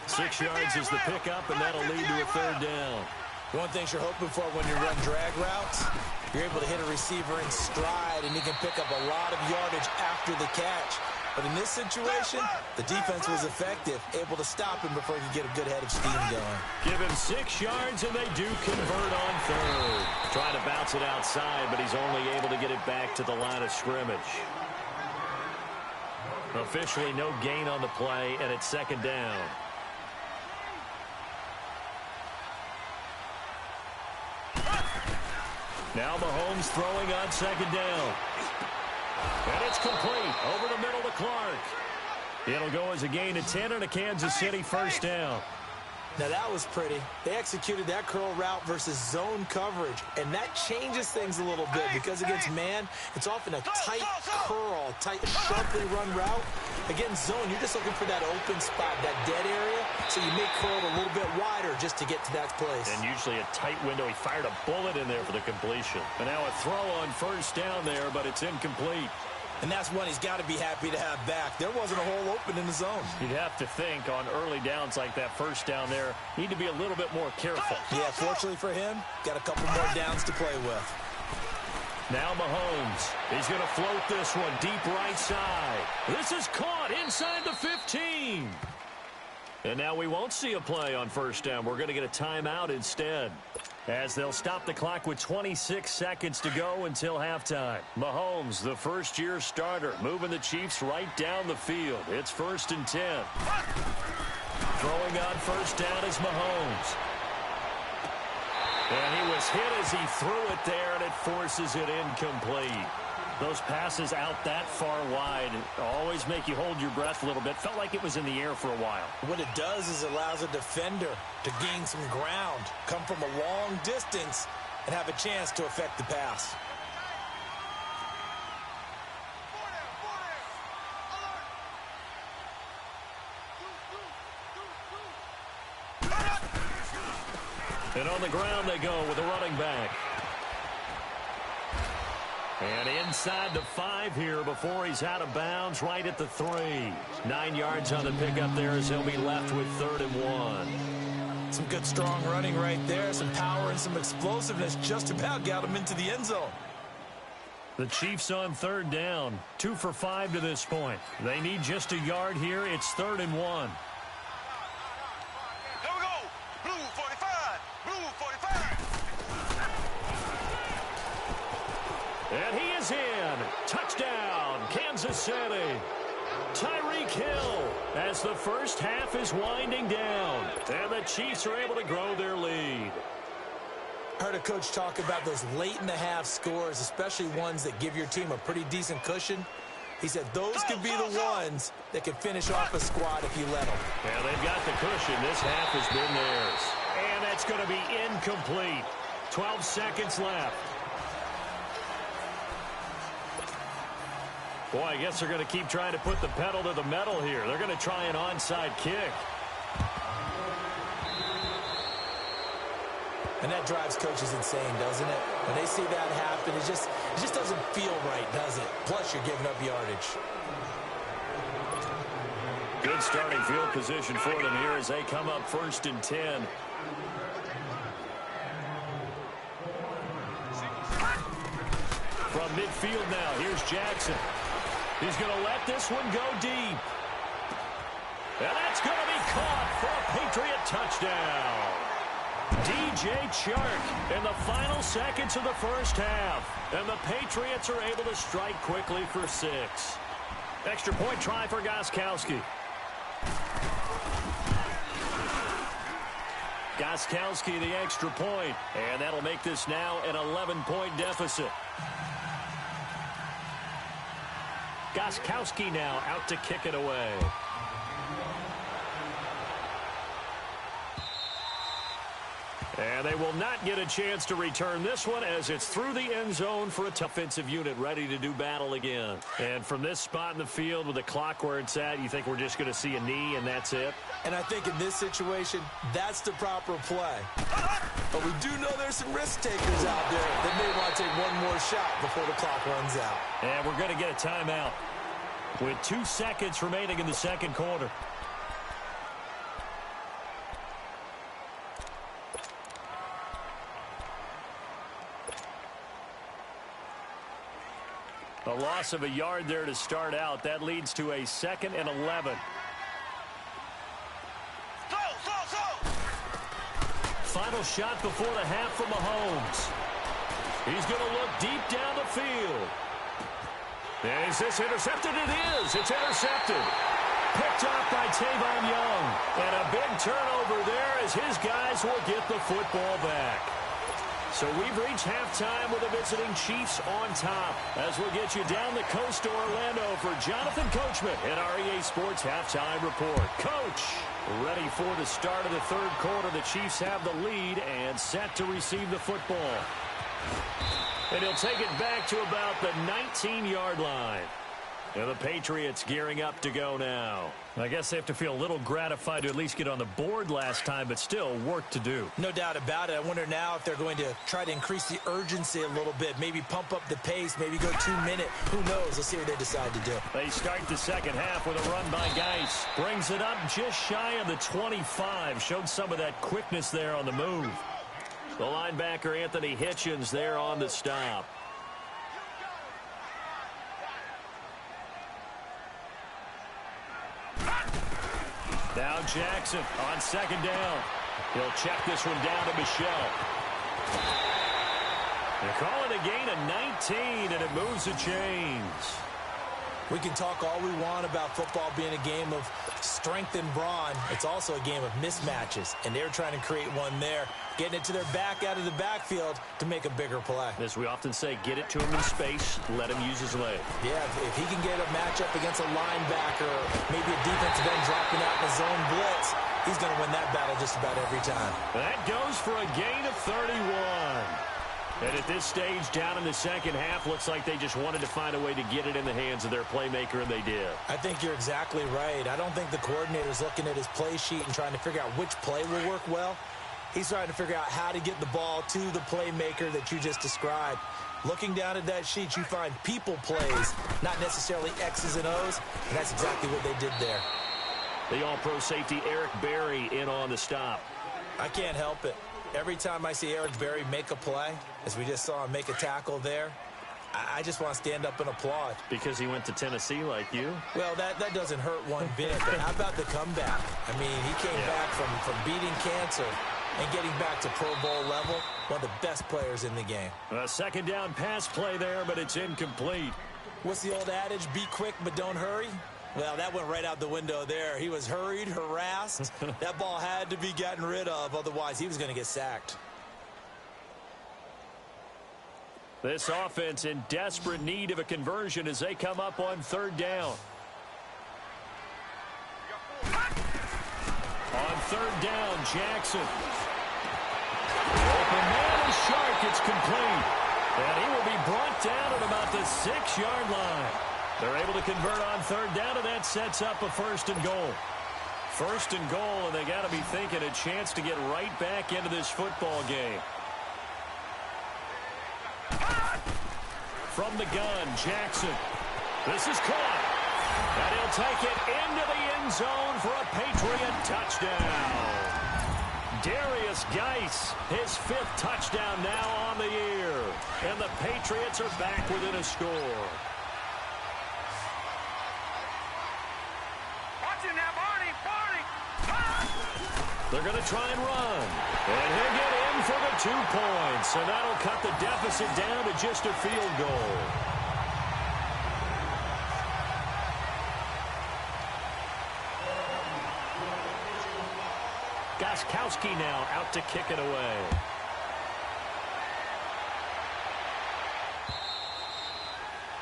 6 yards is the pickup, and that'll lead to a 3rd down. One thing you're hoping for when you run drag routes, you're able to hit a receiver in stride, and he can pick up a lot of yardage after the catch. But in this situation, the defense was effective, able to stop him before he could get a good head of steam going. Give him 6 yards, and they do convert on 3rd. Trying to bounce it outside, but he's only able to get it back to the line of scrimmage. Officially no gain on the play, and it's 2nd down. Now Mahomes throwing on 2nd down. And it's complete over the middle to Clark. It'll go as a gain of 10 and a Kansas City first down. Now that was pretty. They executed that curl route versus zone coverage, and that changes things a little bit because against man, it's often a tight curl, tight, sharply run route. Against zone, you're just looking for that open spot, that dead area, so you make curl a little bit wider just to get to that place. And usually a tight window. He fired a bullet in there for the completion. And now a throw on first down there, but it's incomplete. And that's one he's got to be happy to have back. There wasn't a hole open in the zone. You'd have to think on early downs like that first down there, need to be a little bit more careful. Yeah, fortunately for him, got a couple more downs to play with. Now Mahomes. He's going to float this one deep right side. This is caught inside the 15. And now we won't see a play on first down. We're going to get a timeout instead, as they'll stop the clock with 26 seconds to go until halftime. Mahomes, the first-year starter, moving the Chiefs right down the field. It's 1st and 10. Throwing on first down is Mahomes. And he was hit as he threw it there, and it forces it incomplete. Those passes out that far wide always make you hold your breath a little bit. Felt like it was in the air for a while. What it does is it allows a defender to gain some ground, come from a long distance, and have a chance to affect the pass. And on the ground they go with a running back. And inside the 5 here before he's out of bounds, right at the 3. 9 yards on the pickup there as he'll be left with 3rd and 1. Some good strong running right there. Some power and some explosiveness just about got him into the end zone. The Chiefs on 3rd down. 2 for 5 to this point. They need just a yard here. It's 3rd and 1. And he is in. Touchdown, Kansas City. Tyreek Hill as the first half is winding down. And the Chiefs are able to grow their lead. I heard a coach talk about those late-in-the-half scores, especially ones that give your team a pretty decent cushion. He said those could be the ones that can finish off a squad if you let them. Yeah, they've got the cushion. This half has been theirs. And that's going to be incomplete. 12 seconds left. Boy, I guess they're going to keep trying to put the pedal to the metal here. They're going to try an onside kick. And that drives coaches insane, doesn't it? When they see that happen, it just doesn't feel right, does it? Plus, you're giving up yardage. Good starting field position for them here as they come up 1st and 10. From midfield now, here's Jackson. He's going to let this one go deep. And that's going to be caught for a Patriot touchdown. DJ Chark in the final seconds of the first half. And the Patriots are able to strike quickly for 6. Extra point try for Gostkowski. Gostkowski the extra point. And that'll make this now an 11-point deficit. Gostkowski now out to kick it away. And they will not get a chance to return this one as it's through the end zone for a tough offensive unit ready to do battle again. And from this spot in the field with the clock where it's at, you think we're just going to see a knee and that's it? And I think in this situation, that's the proper play. But we do know there's some risk takers out there that may want to take one more shot before the clock runs out. And we're going to get a timeout with 2 seconds remaining in the second quarter. A loss of a yard there to start out. That leads to a 2nd and 11. Final shot before the half from Mahomes. He's going to look deep down the field. And is this intercepted? It is. It's intercepted. Picked off by Tavon Young. And a big turnover there as his guys will get the football back. So we've reached halftime with the visiting Chiefs on top. As we'll get you down the coast to Orlando for Jonathan Coachman in our EA Sports Halftime Report. Coach, ready for the start of the third quarter. The Chiefs have the lead and set to receive the football. And he'll take it back to about the 19-yard line. And the Patriots gearing up to go now. I guess they have to feel a little gratified to at least get on the board last time, but still work to do. No doubt about it. I wonder now if they're going to try to increase the urgency a little bit, maybe pump up the pace, maybe go 2-minute. Who knows? Let's see what they decide to do. They start the second half with a run by Geis. Brings it up just shy of the 25. Showed some of that quickness there on the move. The linebacker, Anthony Hitchens, there on the stop. Now Jackson on second down. He'll check this one down to Michelle. They call it a gain of 19, and it moves the chains. We can talk all we want about football being a game of strength and brawn. It's also a game of mismatches, and they're trying to create one there, getting it to their back out of the backfield to make a bigger play. As we often say, get it to him in space, let him use his leg. Yeah, if he can get a matchup against a linebacker, maybe a defensive end dropping out in a zone blitz, he's going to win that battle just about every time. That goes for a gain of 31. And at this stage, down in the second half, looks like they just wanted to find a way to get it in the hands of their playmaker, and they did. I think you're exactly right. I don't think the coordinator's looking at his play sheet and trying to figure out which play will work well. He's trying to figure out how to get the ball to the playmaker that you just described. Looking down at that sheet, you find people plays, not necessarily X's and O's, and that's exactly what they did there. The all-pro safety Eric Berry in on the stop. I can't help it. Every time I see Eric Berry make a play, as we just saw him make a tackle there, I just want to stand up and applaud. Because he went to Tennessee like you? Well, that doesn't hurt one bit, but how about the comeback? I mean, he came back from beating cancer and getting back to Pro Bowl level, one of the best players in the game. A second down pass play there, but it's incomplete. What's the old adage, be quick but don't hurry? Well, that went right out the window there. He was hurried, harassed. That ball had to be gotten rid of, otherwise he was going to get sacked. This offense in desperate need of a conversion as they come up on third down. On third down, Jackson. Open man is Shark. It's complete. And he will be brought down at about the 6-yard line. They're able to convert on third down, and that sets up a first and goal. First and goal, and they got to be thinking a chance to get right back into this football game. From the gun, Jackson. This is caught. And he'll take it into the end zone for a Patriot touchdown. Darius Geis, his 5th touchdown now on the year. And the Patriots are back within a score. They're going to try and run. And he'll get in for the 2 points. And that'll cut the deficit down to just a field goal. Gostkowski now out to kick it away.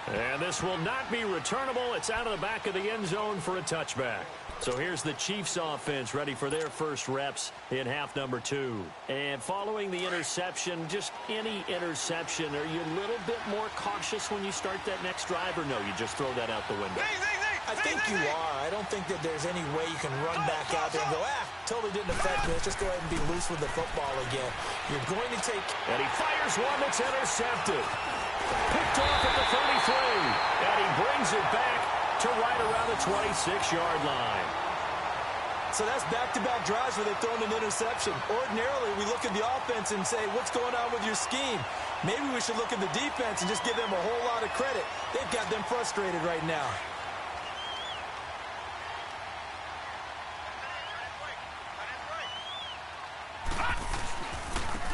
And this will not be returnable. It's out of the back of the end zone for a touchback. So here's the Chiefs offense ready for their first reps in half number 2. And following the interception, just any interception, are you a little bit more cautious when you start that next drive, or no, you just throw that out the window? I think you are. I don't think that there's any way you can run back out there and go, totally didn't affect me. Let's just go ahead and be loose with the football again. You're going to take... And he fires one that's intercepted. Picked off at the 33. And he brings it back to right around the 26-yard line. So that's back-to-back drives where they've thrown an interception. Ordinarily, we look at the offense and say, what's going on with your scheme? Maybe we should look at the defense and just give them a whole lot of credit. They've got them frustrated right now.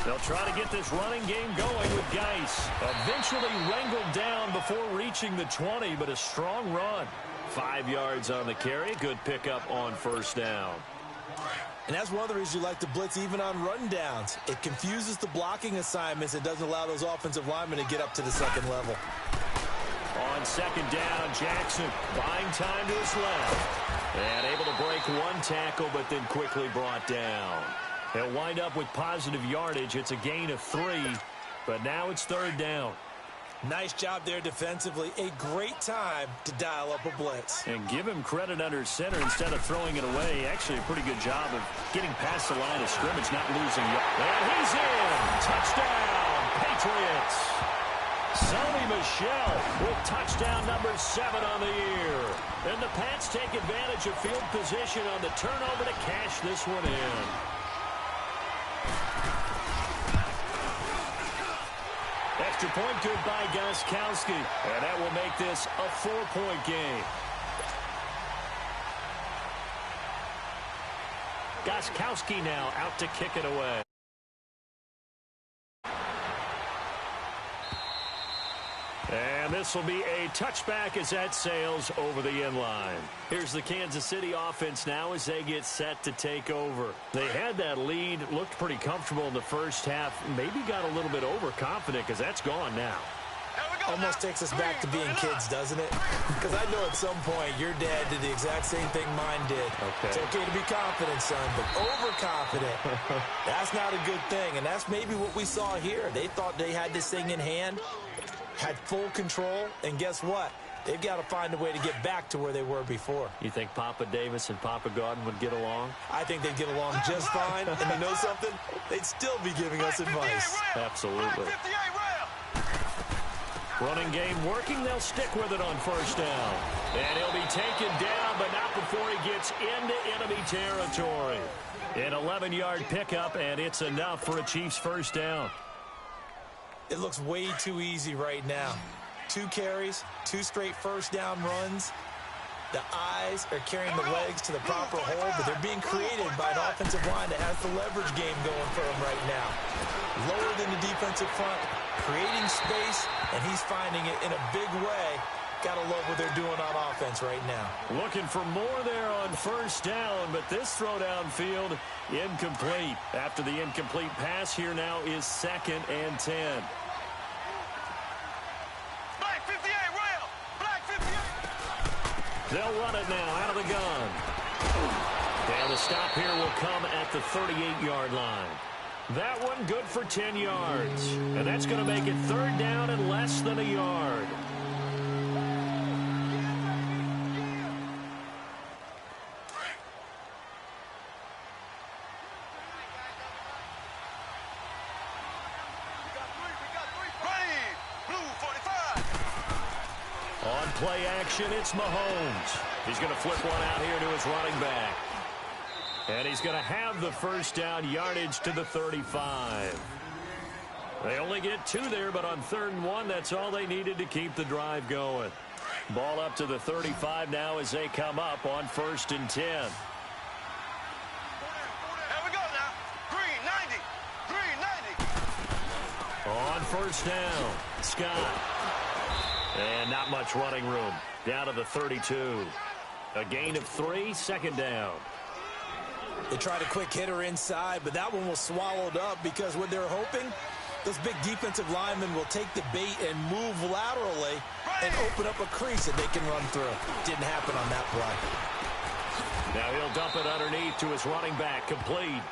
They'll try to get this running game going with Geis. Eventually wrangled down before reaching the 20, but a strong run. 5 yards on the carry. Good pickup on first down. And that's one of the reasons you like to blitz even on run downs. It confuses the blocking assignments. It doesn't allow those offensive linemen to get up to the second level. On second down, Jackson buying time to his left. And able to break one tackle, but then quickly brought down. They'll wind up with positive yardage. It's a gain of 3, but now it's third down. Nice job there defensively. A great time to dial up a blitz. And give him credit under center instead of throwing it away. Actually, a pretty good job of getting past the line of scrimmage, not losing. And he's in. Touchdown, Patriots. Sony Michel with touchdown number 7 on the year. And the Pats take advantage of field position on the turnover to cash this one in. Extra point good by Gostkowski. And that will make this a 4-point game. Gostkowski now out to kick it away. And this will be a touchback as that sails over the end line. Here's the Kansas City offense now as they get set to take over. They had that lead, looked pretty comfortable in the first half, maybe got a little bit overconfident because that's gone now. Here we go. Almost takes us back to being kids, doesn't it? Because I know at some point your dad did the exact same thing mine did. Okay. It's okay to be confident, son, but overconfident, that's not a good thing. And that's maybe what we saw here. They thought they had this thing in hand, had full control, and guess what? They've got to find a way to get back to where they were before. You think Papa Davis and Papa Gordon would get along? I think they'd get along just fine. And you know something? They'd still be giving us advice. Absolutely. Running game working. They'll stick with it on first down. And he'll be taken down, but not before he gets into enemy territory. An 11-yard pickup, and it's enough for a Chiefs first down. It looks way too easy right now. 2 carries, 2 straight first down runs. The eyes are carrying the legs to the proper hole, but they're being created by an offensive line that has the leverage game going for them right now. Lower than the defensive front, creating space, and he's finding it in a big way. Gotta love what they're doing on offense right now. Looking for more there on first down, but this throw downfield incomplete. After the incomplete pass, here now is 2nd and 10. They'll run it now out of the gun. And the stop here will come at the 38-yard line. That one good for 10 yards. And that's going to make it 3rd down and less than a yard. On play action, it's Mahomes. He's going to flip one out here to his running back. And he's going to have the first down, yardage to the 35. They only get 2 there, but on 3rd and 1, that's all they needed to keep the drive going. Ball up to the 35 now as they come up on 1st and 10. Here we go now. Green 90. Green 90. On first down, Scott. And not much running room. Down to the 32. A gain of 3, 2nd down. They tried a quick hitter inside, but that one was swallowed up because what they're hoping, those big defensive linemen will take the bait and move laterally and open up a crease that they can run through. Didn't happen on that play. Now he'll dump it underneath to his running back, complete.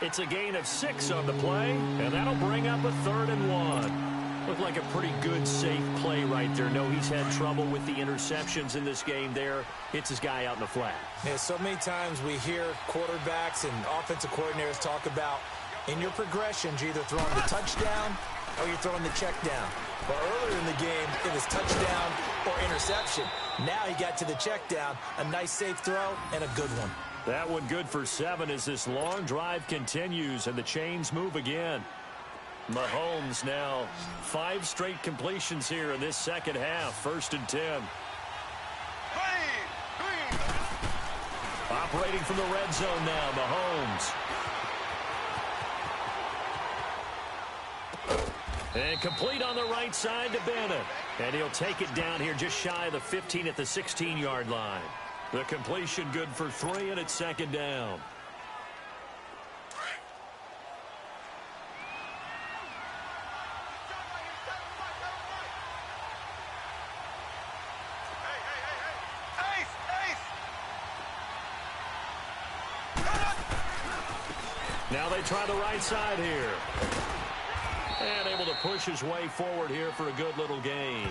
It's a gain of 6 on the play, and that'll bring up a 3rd and 1. Looked like a pretty good, safe play right there. No, he's had trouble with the interceptions in this game there. Hits his guy out in the flat. Yeah, so many times we hear quarterbacks and offensive coordinators talk about in your progressions, you're either throwing the touchdown or you're throwing the check down. Well, earlier in the game, it was touchdown or interception. Now he got to the check down, a nice safe throw, and a good one. That one good for 7 as this long drive continues and the chains move again. Mahomes now 5 straight completions here in this second half. 1st and 10. Operating from the red zone now, Mahomes. And complete on the right side to Bennett. And he'll take it down here just shy of the 15 at the 16-yard line. The completion good for 3, and it's 2nd down. Now they try the right side here. And able to push his way forward here for a good little gain.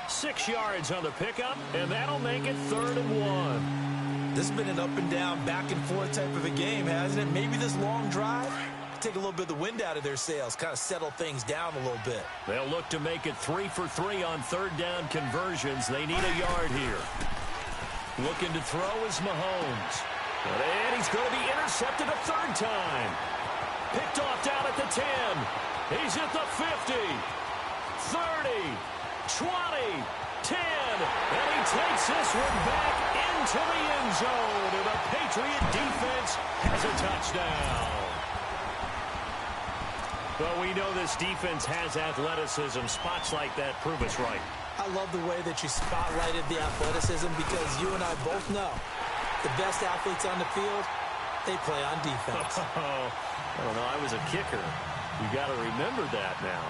6 yards on the pickup, and that'll make it 3rd and 1. This has been an up and down, back and forth type of a game, hasn't it? Maybe this long drive take a little bit of the wind out of their sails, kind of settle things down a little bit. They'll look to make it 3 for 3 on 3rd down conversions. They need a yard here. Looking to throw is Mahomes. And he's going to be intercepted a 3rd time. Picked off down at the 10. He's at the 50. 30. 20. 10. And he takes this one back into the end zone. And the Patriot defense has a touchdown. Well, we know this defense has athleticism. Spots like that prove us right. I love the way that you spotlighted the athleticism because you and I both know the best athletes on the field, they play on defense. I don't know. I was a kicker. You got to remember that now.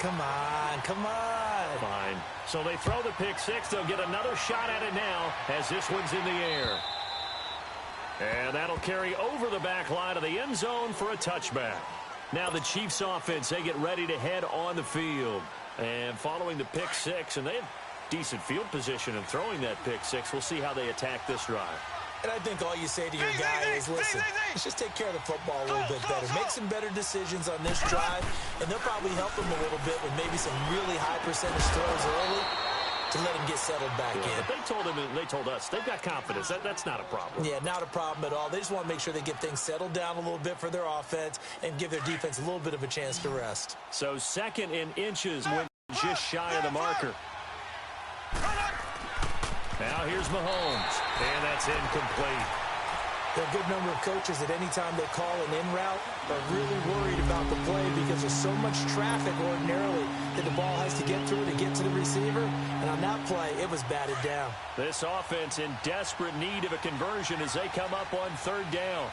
Come on, come on. Fine. So they throw the pick six. They'll get another shot at it now as this one's in the air. And that'll carry over the back line of the end zone for a touchback. Now the Chiefs offense, they get ready to head on the field. And following the pick six, and they have decent field position in throwing that pick six. We'll see how they attack this drive. And I think all you say to your guy is, listen, let's just take care of the football a little bit better. Make some better decisions on this drive, and they'll probably help him a little bit with maybe some really high percentage throws early to let him get settled back in. But they told us, they've got confidence. That's not a problem. Yeah, not a problem at all. They just want to make sure they get things settled down a little bit for their offense and give their defense a little bit of a chance to rest. So 2nd in inches when just shy of the marker. Now here's Mahomes, and that's incomplete. There are a good number of coaches that any time they call an in route are really worried about the play because there's so much traffic ordinarily that the ball has to get through to get to the receiver. And on that play, it was batted down. This offense in desperate need of a conversion as they come up on 3rd down.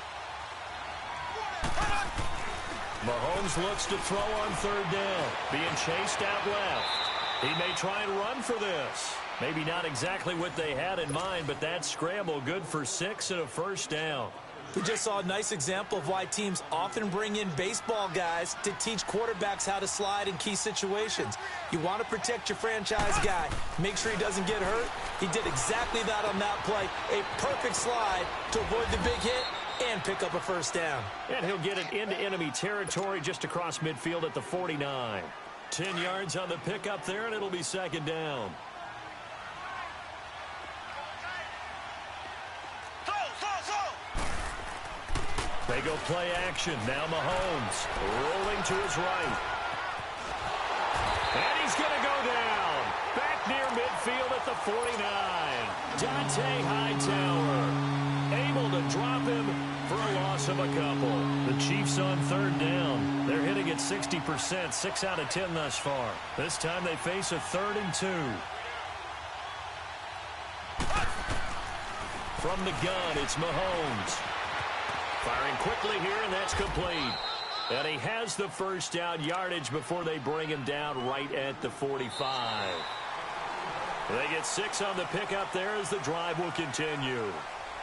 Mahomes looks to throw on 3rd down, being chased out left. He may try and run for this. Maybe not exactly what they had in mind, but that scramble good for 6 and a 1st down. We just saw a nice example of why teams often bring in baseball guys to teach quarterbacks how to slide in key situations. You want to protect your franchise guy. Make sure he doesn't get hurt. He did exactly that on that play. A perfect slide to avoid the big hit and pick up a 1st down. And he'll get it into enemy territory just across midfield at the 49. 10 yards on the pickup there, and it'll be 2nd down. They go play action. Now Mahomes rolling to his right. And he's going to go down. Back near midfield at the 49. Dante Hightower able to drop him for a loss of a couple. The Chiefs on 3rd down. They're hitting at 60%, 6 out of 10 thus far. This time they face a 3rd and 2. From the gun, it's Mahomes. Firing quickly here, and that's complete. And he has the 1st down yardage before they bring him down right at the 45. They get 6 on the pickup there as the drive will continue.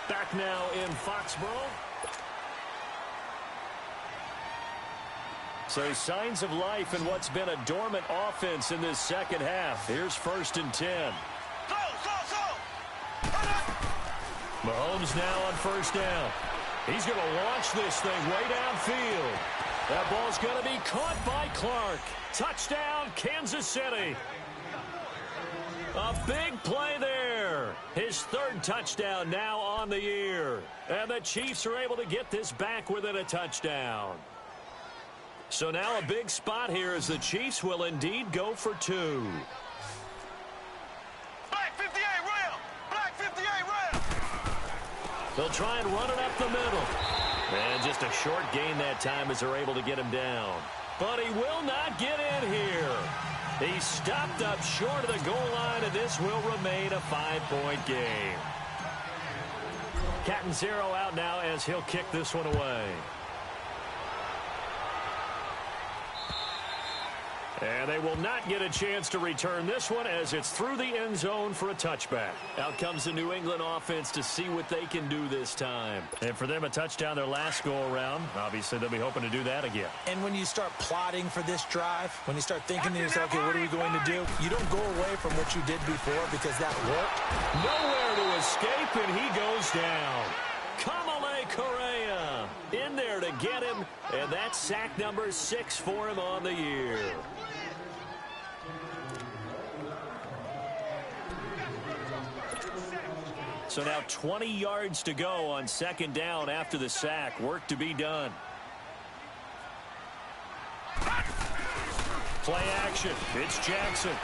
Back now in Foxborough. So signs of life in what's been a dormant offense in this 2nd half. Here's 1st and 10. Mahomes now on 1st down. He's going to launch this thing way downfield. That ball's going to be caught by Clark. Touchdown, Kansas City. A big play there. His 3rd touchdown now on the year. And the Chiefs are able to get this back within a touchdown. So now a big spot here as the Chiefs will indeed go for 2. Black 58 rail. Black 58 rail. They'll try and run it up the middle. And just a short gain that time as they're able to get him down. But he will not get in here. He stopped up short of the goal line, and this will remain a 5-point game. Catanzaro out now as he'll kick this one away. And they will not get a chance to return this one as it's through the end zone for a touchback. Out comes the New England offense to see what they can do this time. And for them, a touchdown their last go-around. Obviously, they'll be hoping to do that again. And when you start plotting for this drive, when you start thinking to yourself, okay, what are we going to do? You don't go away from what you did before because that worked. Nowhere to escape, and he goes down. Kamale Correa in there to get him, and that's sack number 6 for him on the year. So now 20 yards to go on 2nd down after the sack. Work to be done. Play action. It's Jackson.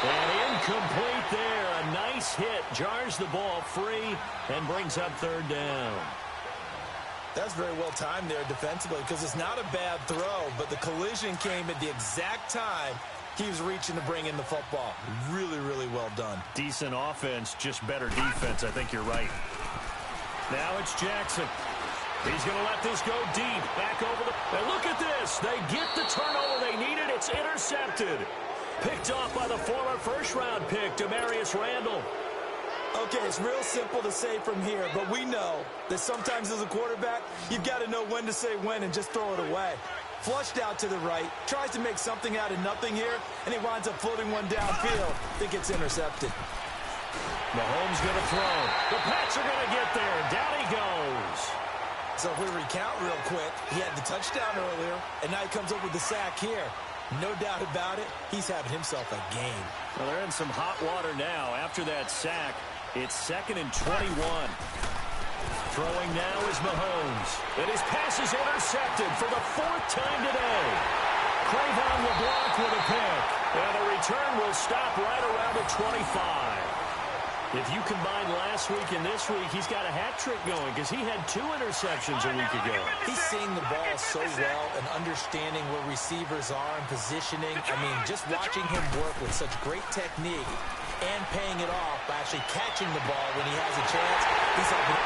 And incomplete there. A nice hit. Jars the ball free and brings up 3rd down. That's very well timed there defensively because it's not a bad throw, but the collision came at the exact time he was reaching to bring in the football. Really, really well done. Decent offense, just better defense. I think you're right. Now it's Jackson. He's going to let this go deep. Back over the... And look at this. They get the turnover they needed. It's intercepted. Picked off by the former first-round pick, Demarius Randall. Okay, it's real simple to say from here, but we know that sometimes as a quarterback, you've got to know when to say when and just throw it away. Flushed out to the right, tries to make something out of nothing here, and he winds up floating one downfield. I think it's intercepted. Mahomes going to throw. The Pats are going to get there. Down he goes. So if we recount real quick, he had the touchdown earlier, and now he comes up with the sack here. No doubt about it, he's having himself a game. Well, they're in some hot water now. After that sack, it's 2nd and 21. Throwing now is Mahomes. And his pass is intercepted for the 4th time today. Crayvon LeBlanc with a pick. And the return will stop right around the 25. If you combine last week and this week, he's got a hat trick going because he had 2 interceptions a week ago. He's seeing the ball so well and understanding where receivers are and positioning. I mean, just watching him work with such great technique and paying it off by actually catching the ball when he has a chance.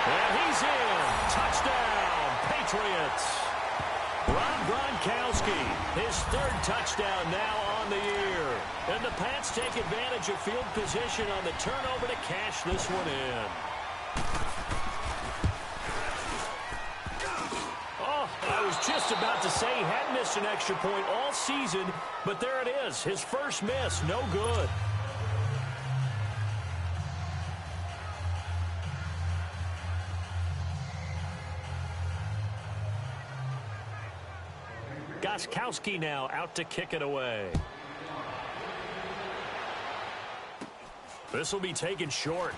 And he's in. Touchdown, Patriots. Rob Gronkowski, his 3rd touchdown now on the year. And the Pats take advantage of field position on the turnover to cash this one in. Oh, I was just about to say he hadn't missed an extra point all season, but there it is. His first miss, no good. Gostkowski now out to kick it away. This will be taken short.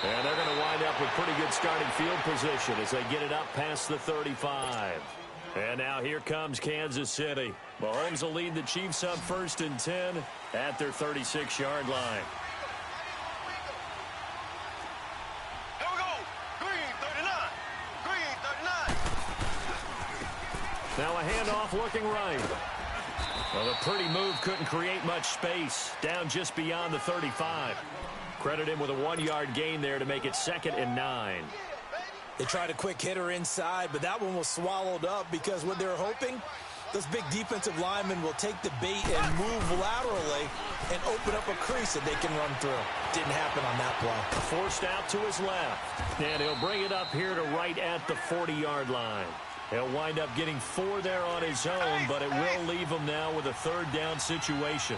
And they're going to wind up with pretty good starting field position as they get it up past the 35. And now here comes Kansas City. Mahomes will lead the Chiefs up 1st and 10 at their 36-yard line. Here we go. Green 39. Green 39. Now a handoff looking right. Well, a pretty move couldn't create much space. Down just beyond the 35. Credit him with a 1-yard gain there to make it 2nd and 9. They tried a quick hitter inside, but that one was swallowed up because what they were hoping, those big defensive linemen will take the bait and move laterally and open up a crease that they can run through. Didn't happen on that play. Forced out to his left. And he'll bring it up here to right at the 40-yard line. He'll wind up getting 4 there on his own, but it will leave him now with a 3rd down situation.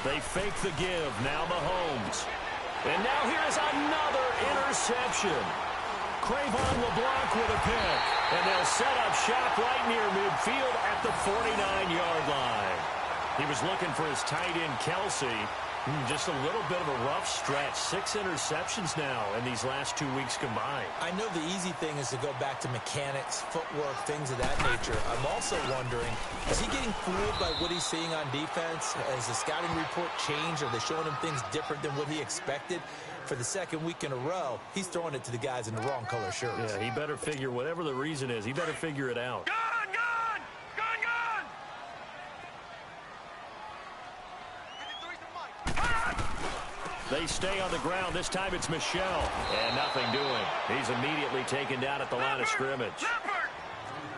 They fake the give. Now Mahomes. And now here's another interception. Crayvon LeBlanc with a pick. And they'll set up shop right near midfield at the 49-yard line. He was looking for his tight end, Kelsey. Just a little bit of a rough stretch. 6 interceptions now in these last 2 weeks combined. I know the easy thing is to go back to mechanics, footwork, things of that nature. I'm also wondering, is he getting fooled by what he's seeing on defense? Has the scouting report changed? Are they showing him things different than what he expected? For the 2nd week in a row, he's throwing it to the guys in the wrong color shirts. Yeah, he better figure, whatever the reason is, he better figure it out. Gun! They stay on the ground. This time it's Michel. And nothing doing. He's immediately taken down at the line of scrimmage.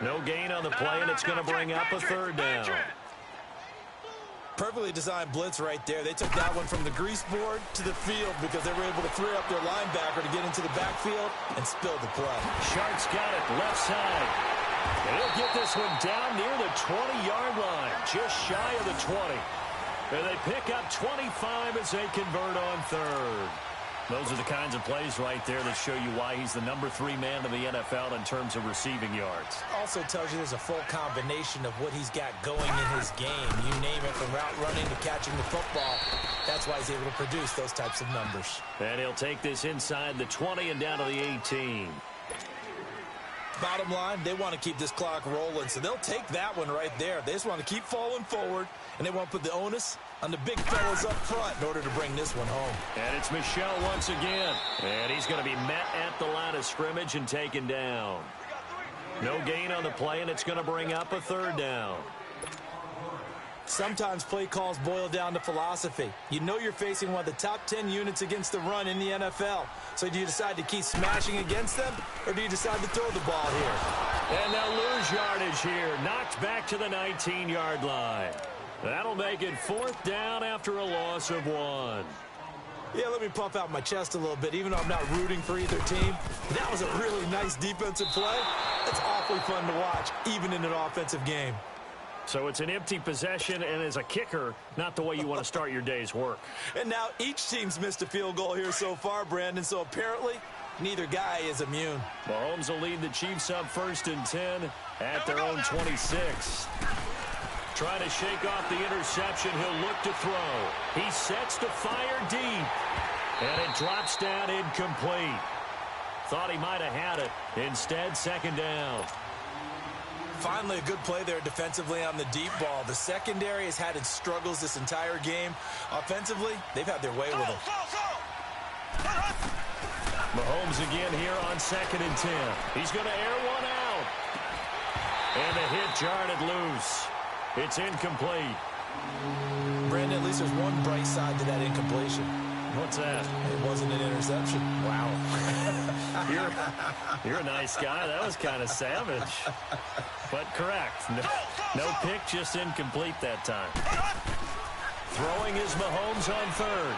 No gain on the play, and it's going to bring up a 3rd down. Perfectly designed blitz right there. They took that one from the grease board to the field because they were able to free up their linebacker to get into the backfield and spill the play. Shark's got it left side. And he'll get this one down near the 20-yard line, just shy of the 20. And they pick up 25 as they convert on 3rd. Those are the kinds of plays right there that show you why he's the number 3 man in the NFL in terms of receiving yards. Also tells you there's a full combination of what he's got going in his game. You name it, from route running to catching the football. That's why he's able to produce those types of numbers. And he'll take this inside the 20 and down to the 18. Bottom line, they want to keep this clock rolling, so they'll take that one right there. They just want to keep falling forward, and they want to put the onus on the big fellas up front in order to bring this one home. And it's Michel once again. And he's going to be met at the line of scrimmage and taken down. No gain on the play, and it's going to bring up a 3rd down. Sometimes play calls boil down to philosophy. You know you're facing one of the top 10 units against the run in the NFL. So do you decide to keep smashing against them, or do you decide to throw the ball here? And they'll lose yardage here. Knocked back to the 19-yard line. That'll make it 4th down after a loss of 1. Yeah, let me puff out my chest a little bit, even though I'm not rooting for either team. That was a really nice defensive play. That's awfully fun to watch, even in an offensive game. So it's an empty possession, and as a kicker, not the way you want to start your day's work. And now each team's missed a field goal here so far, Brandon, so apparently neither guy is immune. Mahomes will lead the Chiefs up 1st and 10 at their own 26. Trying to shake off the interception. He'll look to throw. He sets to fire deep. And it drops down incomplete. Thought he might have had it. Instead, 2nd down. Finally, a good play there defensively on the deep ball. The secondary has had its struggles this entire game. Offensively, they've had their way with them. Mahomes again here on 2nd and 10. He's going to air one out. And the hit jarred it loose. It's incomplete. Brandon, at least there's one bright side to that incompletion. What's that? It wasn't an interception. Wow. You're a nice guy. That was kind of savage. But correct. No pick, just incomplete that time. Throwing is Mahomes on 3rd.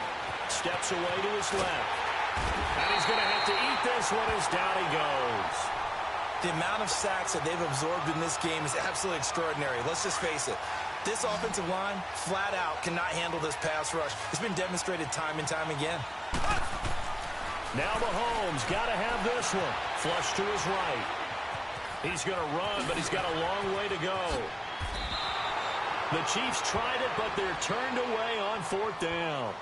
Steps away to his left. And he's going to have to eat this one as down he goes. The amount of sacks that they've absorbed in this game is absolutely extraordinary. Let's just face it. This offensive line, flat out, cannot handle this pass rush. It's been demonstrated time and time again. Now Mahomes got to have this one. Flush to his right. He's going to run, but he's got a long way to go. The Chiefs tried it, but they're turned away on 4th down.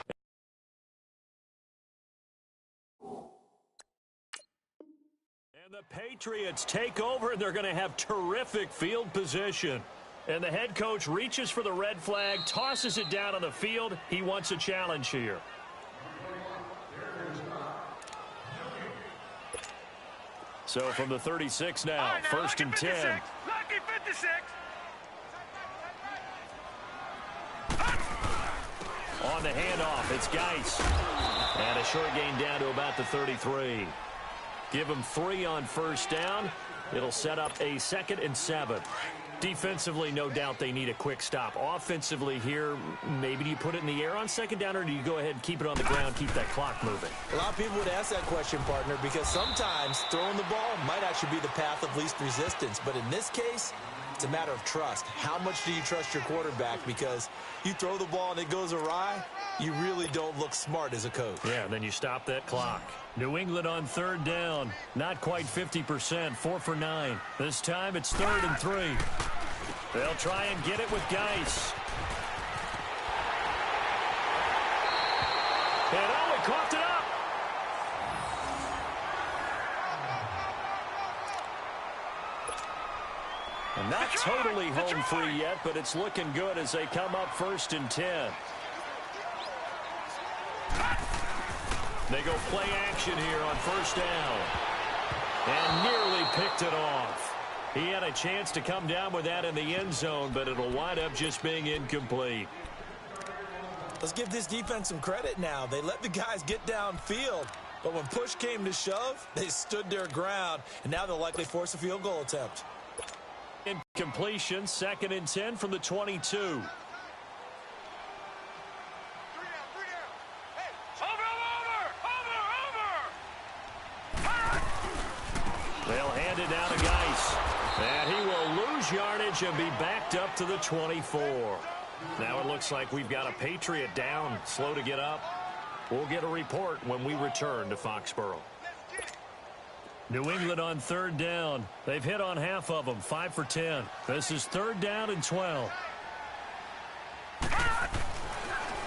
And the Patriots take over, and they're going to have terrific field position. And the head coach reaches for the red flag, tosses it down on the field. He wants a challenge here. So from the 36 now, 1st and 10. Lucky 56. On the handoff, it's Geis. And a short gain down to about the 33. Give him 3 on 1st down. It'll set up a 2nd and 7. Defensively, no doubt they need a quick stop. Offensively here, maybe do you put it in the air on 2nd down, or do you go ahead and keep it on the ground, keep that clock moving? A lot of people would ask that question, partner, because sometimes throwing the ball might actually be the path of least resistance. But in this case, it's a matter of trust. How much do you trust your quarterback? Because you throw the ball and it goes awry, you really don't look smart as a coach. Yeah, and then you stop that clock. New England on 3rd down. Not quite 50%, 4 for 9. This time it's 3rd and 3. They'll try and get it with Geis. And he coughed it up. And not totally home free yet, but it's looking good as they come up 1st and 10. They go play action here on 1st down. And nearly picked it off. He had a chance to come down with that in the end zone, but it'll wind up just being incomplete. Let's give this defense some credit now. They let the guys get downfield, but when push came to shove, they stood their ground, and now they'll likely force a field goal attempt. Incompletion, 2nd and 10 from the 22. They'll hand it down to Geis. And he will lose yardage and be backed up to the 24. Now it looks like we've got a Patriot down, slow to get up. We'll get a report when we return to Foxborough. New England on 3rd down. They've hit on half of them, 5 for 10. This is 3rd down and 12.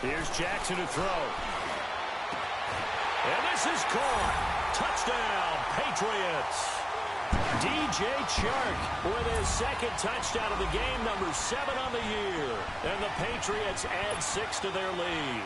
Here's Jackson to throw. And this is caught. Touchdown, Patriots. DJ Chark with his 2nd touchdown of the game, number 7 on the year. And the Patriots add 6 to their lead.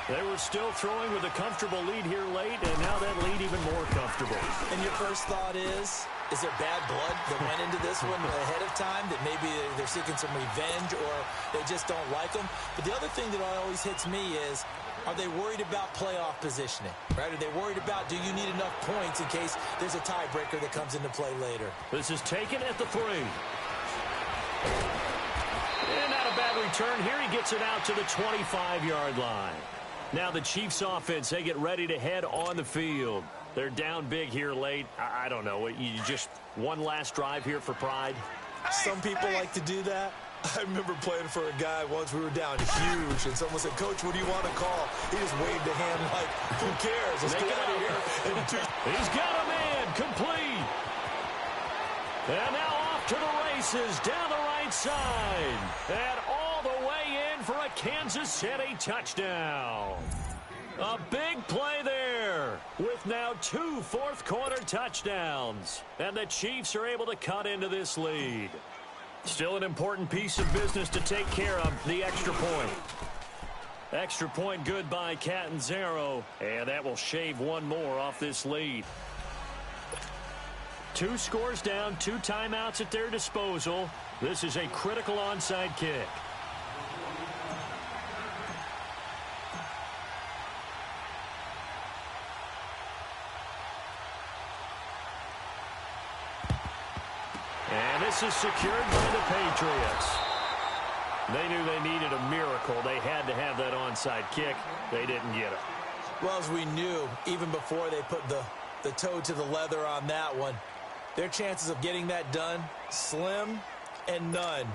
They were still throwing with a comfortable lead here late, and now that lead even more comfortable. And your first thought is there bad blood that went into this one ahead of time, that maybe they're seeking some revenge or they just don't like them? But the other thing that always hits me is, are they worried about playoff positioning, right? Are they worried about, do you need enough points in case there's a tiebreaker that comes into play later? This is taken at the 3. And not a bad return here. He gets it out to the 25-yard line. Now the Chiefs offense, they get ready to head on the field. They're down big here late. I don't know. You just one last drive here for pride? Some people like to do that. I remember playing for a guy once. We were down huge, and someone said, "Coach, what do you want to call?" He just waved a hand like, "Who cares? Let's get out of here." He's got a man complete. And now off to the races down the right side. And all the way in for a Kansas City touchdown. A big play there with now 2 fourth-quarter touchdowns. And the Chiefs are able to cut into this lead. Still an important piece of business to take care of, the extra point. Extra point good by Catanzaro, and that will shave one more off this lead. 2 scores down, 2 timeouts at their disposal. This is a critical onside kick. And this is secured by the Patriots. They knew they needed a miracle. They had to have that onside kick. They didn't get it. Well, as we knew, even before they put the toe to the leather on that one, their chances of getting that done, slim and none.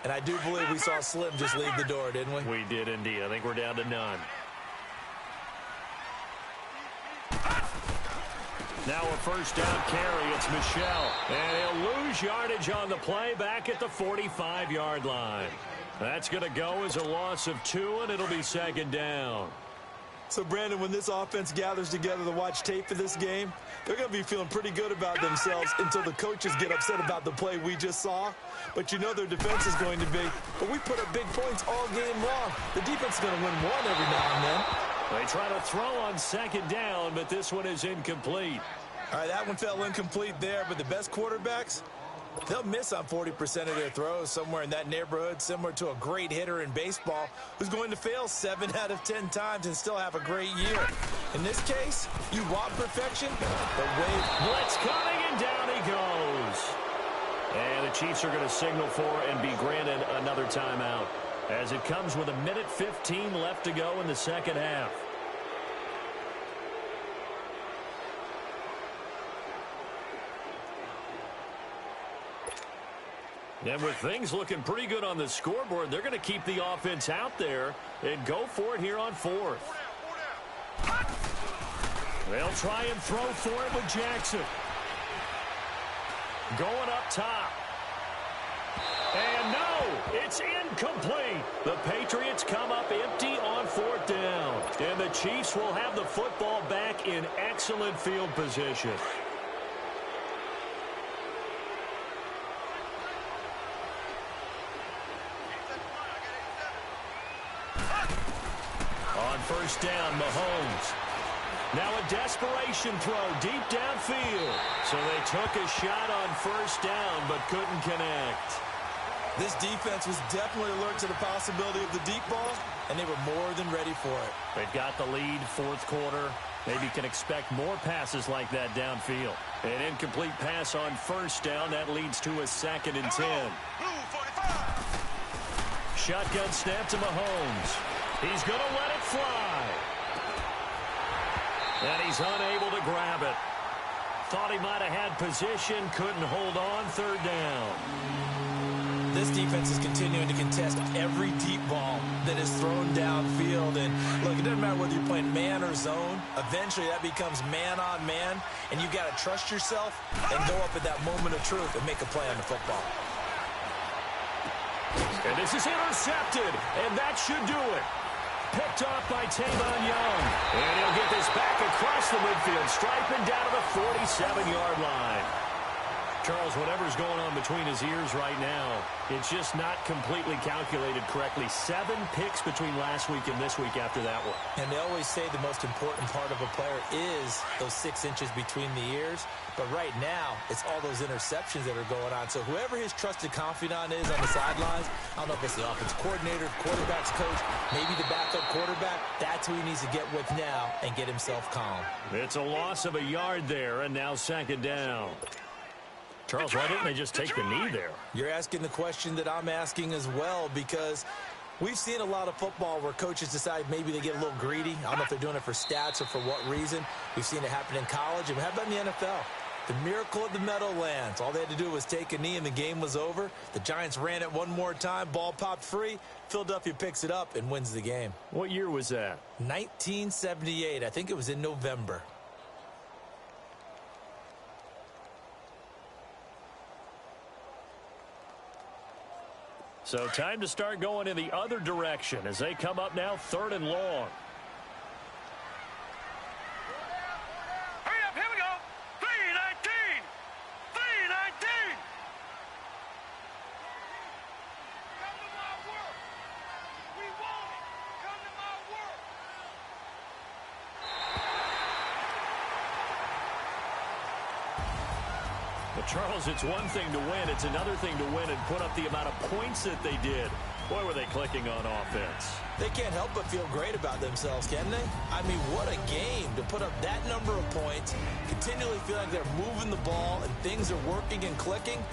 And I do believe we saw Slim just leave the door, didn't we? We did indeed. I think we're down to none. Now a first down carry. It's Michel. And he'll lose yardage on the play back at the 45-yard line. That's going to go as a loss of 2, and it'll be second down. So, Brandon, when this offense gathers together to watch tape for this game, they're going to be feeling pretty good about themselves until the coaches get upset about the play we just saw. But you know their defense is going to be, but we put up big points all game long. The defense is going to win one every now and then. They try to throw on second down, but this one is incomplete. All right, that one fell incomplete there, but the best quarterbacks, they'll miss on 40% of their throws, somewhere in that neighborhood, similar to a great hitter in baseball who's going to fail 7 out of 10 times and still have a great year. In this case, you want perfection, but wait. Blitz coming, and down he goes. And the Chiefs are going to signal for and be granted another timeout as it comes with 1:15 left to go in the second half. And with things looking pretty good on the scoreboard, they're going to keep the offense out there and go for it here on 4th. They'll try and throw for it with Jackson. Going up top. And no, it's incomplete. The Patriots come up empty on 4th down. And the Chiefs will have the football back in excellent field position. On first down, Mahomes. Now a desperation throw deep downfield. So they took a shot on first down but couldn't connect. This defense was definitely alert to the possibility of the deep ball, and they were more than ready for it. They've got the lead, 4th quarter. Maybe can expect more passes like that downfield. An incomplete pass on first down. That leads to a 2nd and 10. Shotgun snap to Mahomes. He's going to let it fly. And he's unable to grab it. Thought he might have had position, couldn't hold on, 3rd down. This defense is continuing to contest every deep ball that is thrown downfield. And look, it doesn't matter whether you're playing man or zone. Eventually that becomes man on man, and you got to trust yourself and go up at that moment of truth and make a play on the football. And this is intercepted, and that should do it. Picked off by Tavon Young. And he'll get this back across the midfield, striping down to the 47-yard line. Charles, whatever's going on between his ears right now, it's just not completely calculated correctly. 7 picks between last week and this week after that one. And they always say the most important part of a player is those 6 inches between the ears. But right now, it's all those interceptions that are going on. So whoever his trusted confidant is on the sidelines, I don't know if it's the offensive coordinator, quarterback's coach, maybe the backup quarterback, that's who he needs to get with now and get himself calm. It's a loss of a yard there, and now 2nd down. Charles, why didn't they just take the knee there? You're asking the question that I'm asking as well, because we've seen a lot of football where coaches decide maybe they get a little greedy. I don't know if they're doing it for stats or for what reason. We've seen it happen in college. And how about in the NFL? The miracle of the Meadowlands. All they had to do was take a knee and the game was over. The Giants ran it one more time. Ball popped free. Philadelphia picks it up and wins the game. What year was that? 1978. I think it was in November. So time to start going in the other direction as they come up now 3rd and long. Hurry up, here we go. 3-19. 3-19. Come to my work. We want it. Come to my work. But Charles, it's one thing to win. It's another thing to win and put up the amount of points that they did. Boy, were they clicking on offense. They can't help but feel great about themselves, can they? I mean, what a game to put up that number of points, continually feel like they're moving the ball and things are working and clicking.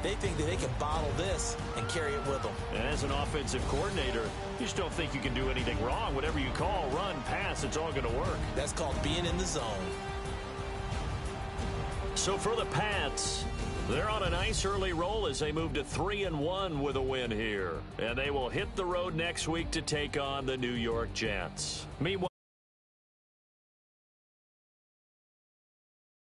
They think that they can bottle this and carry it with them. And as an offensive coordinator, you just don't think you can do anything wrong. Whatever you call, run, pass, it's all going to work. That's called being in the zone. So for the Pats, they're on a nice early roll as they move to 3-1 with a win here. And they will hit the road next week to take on the New York Jets. Meanwhile,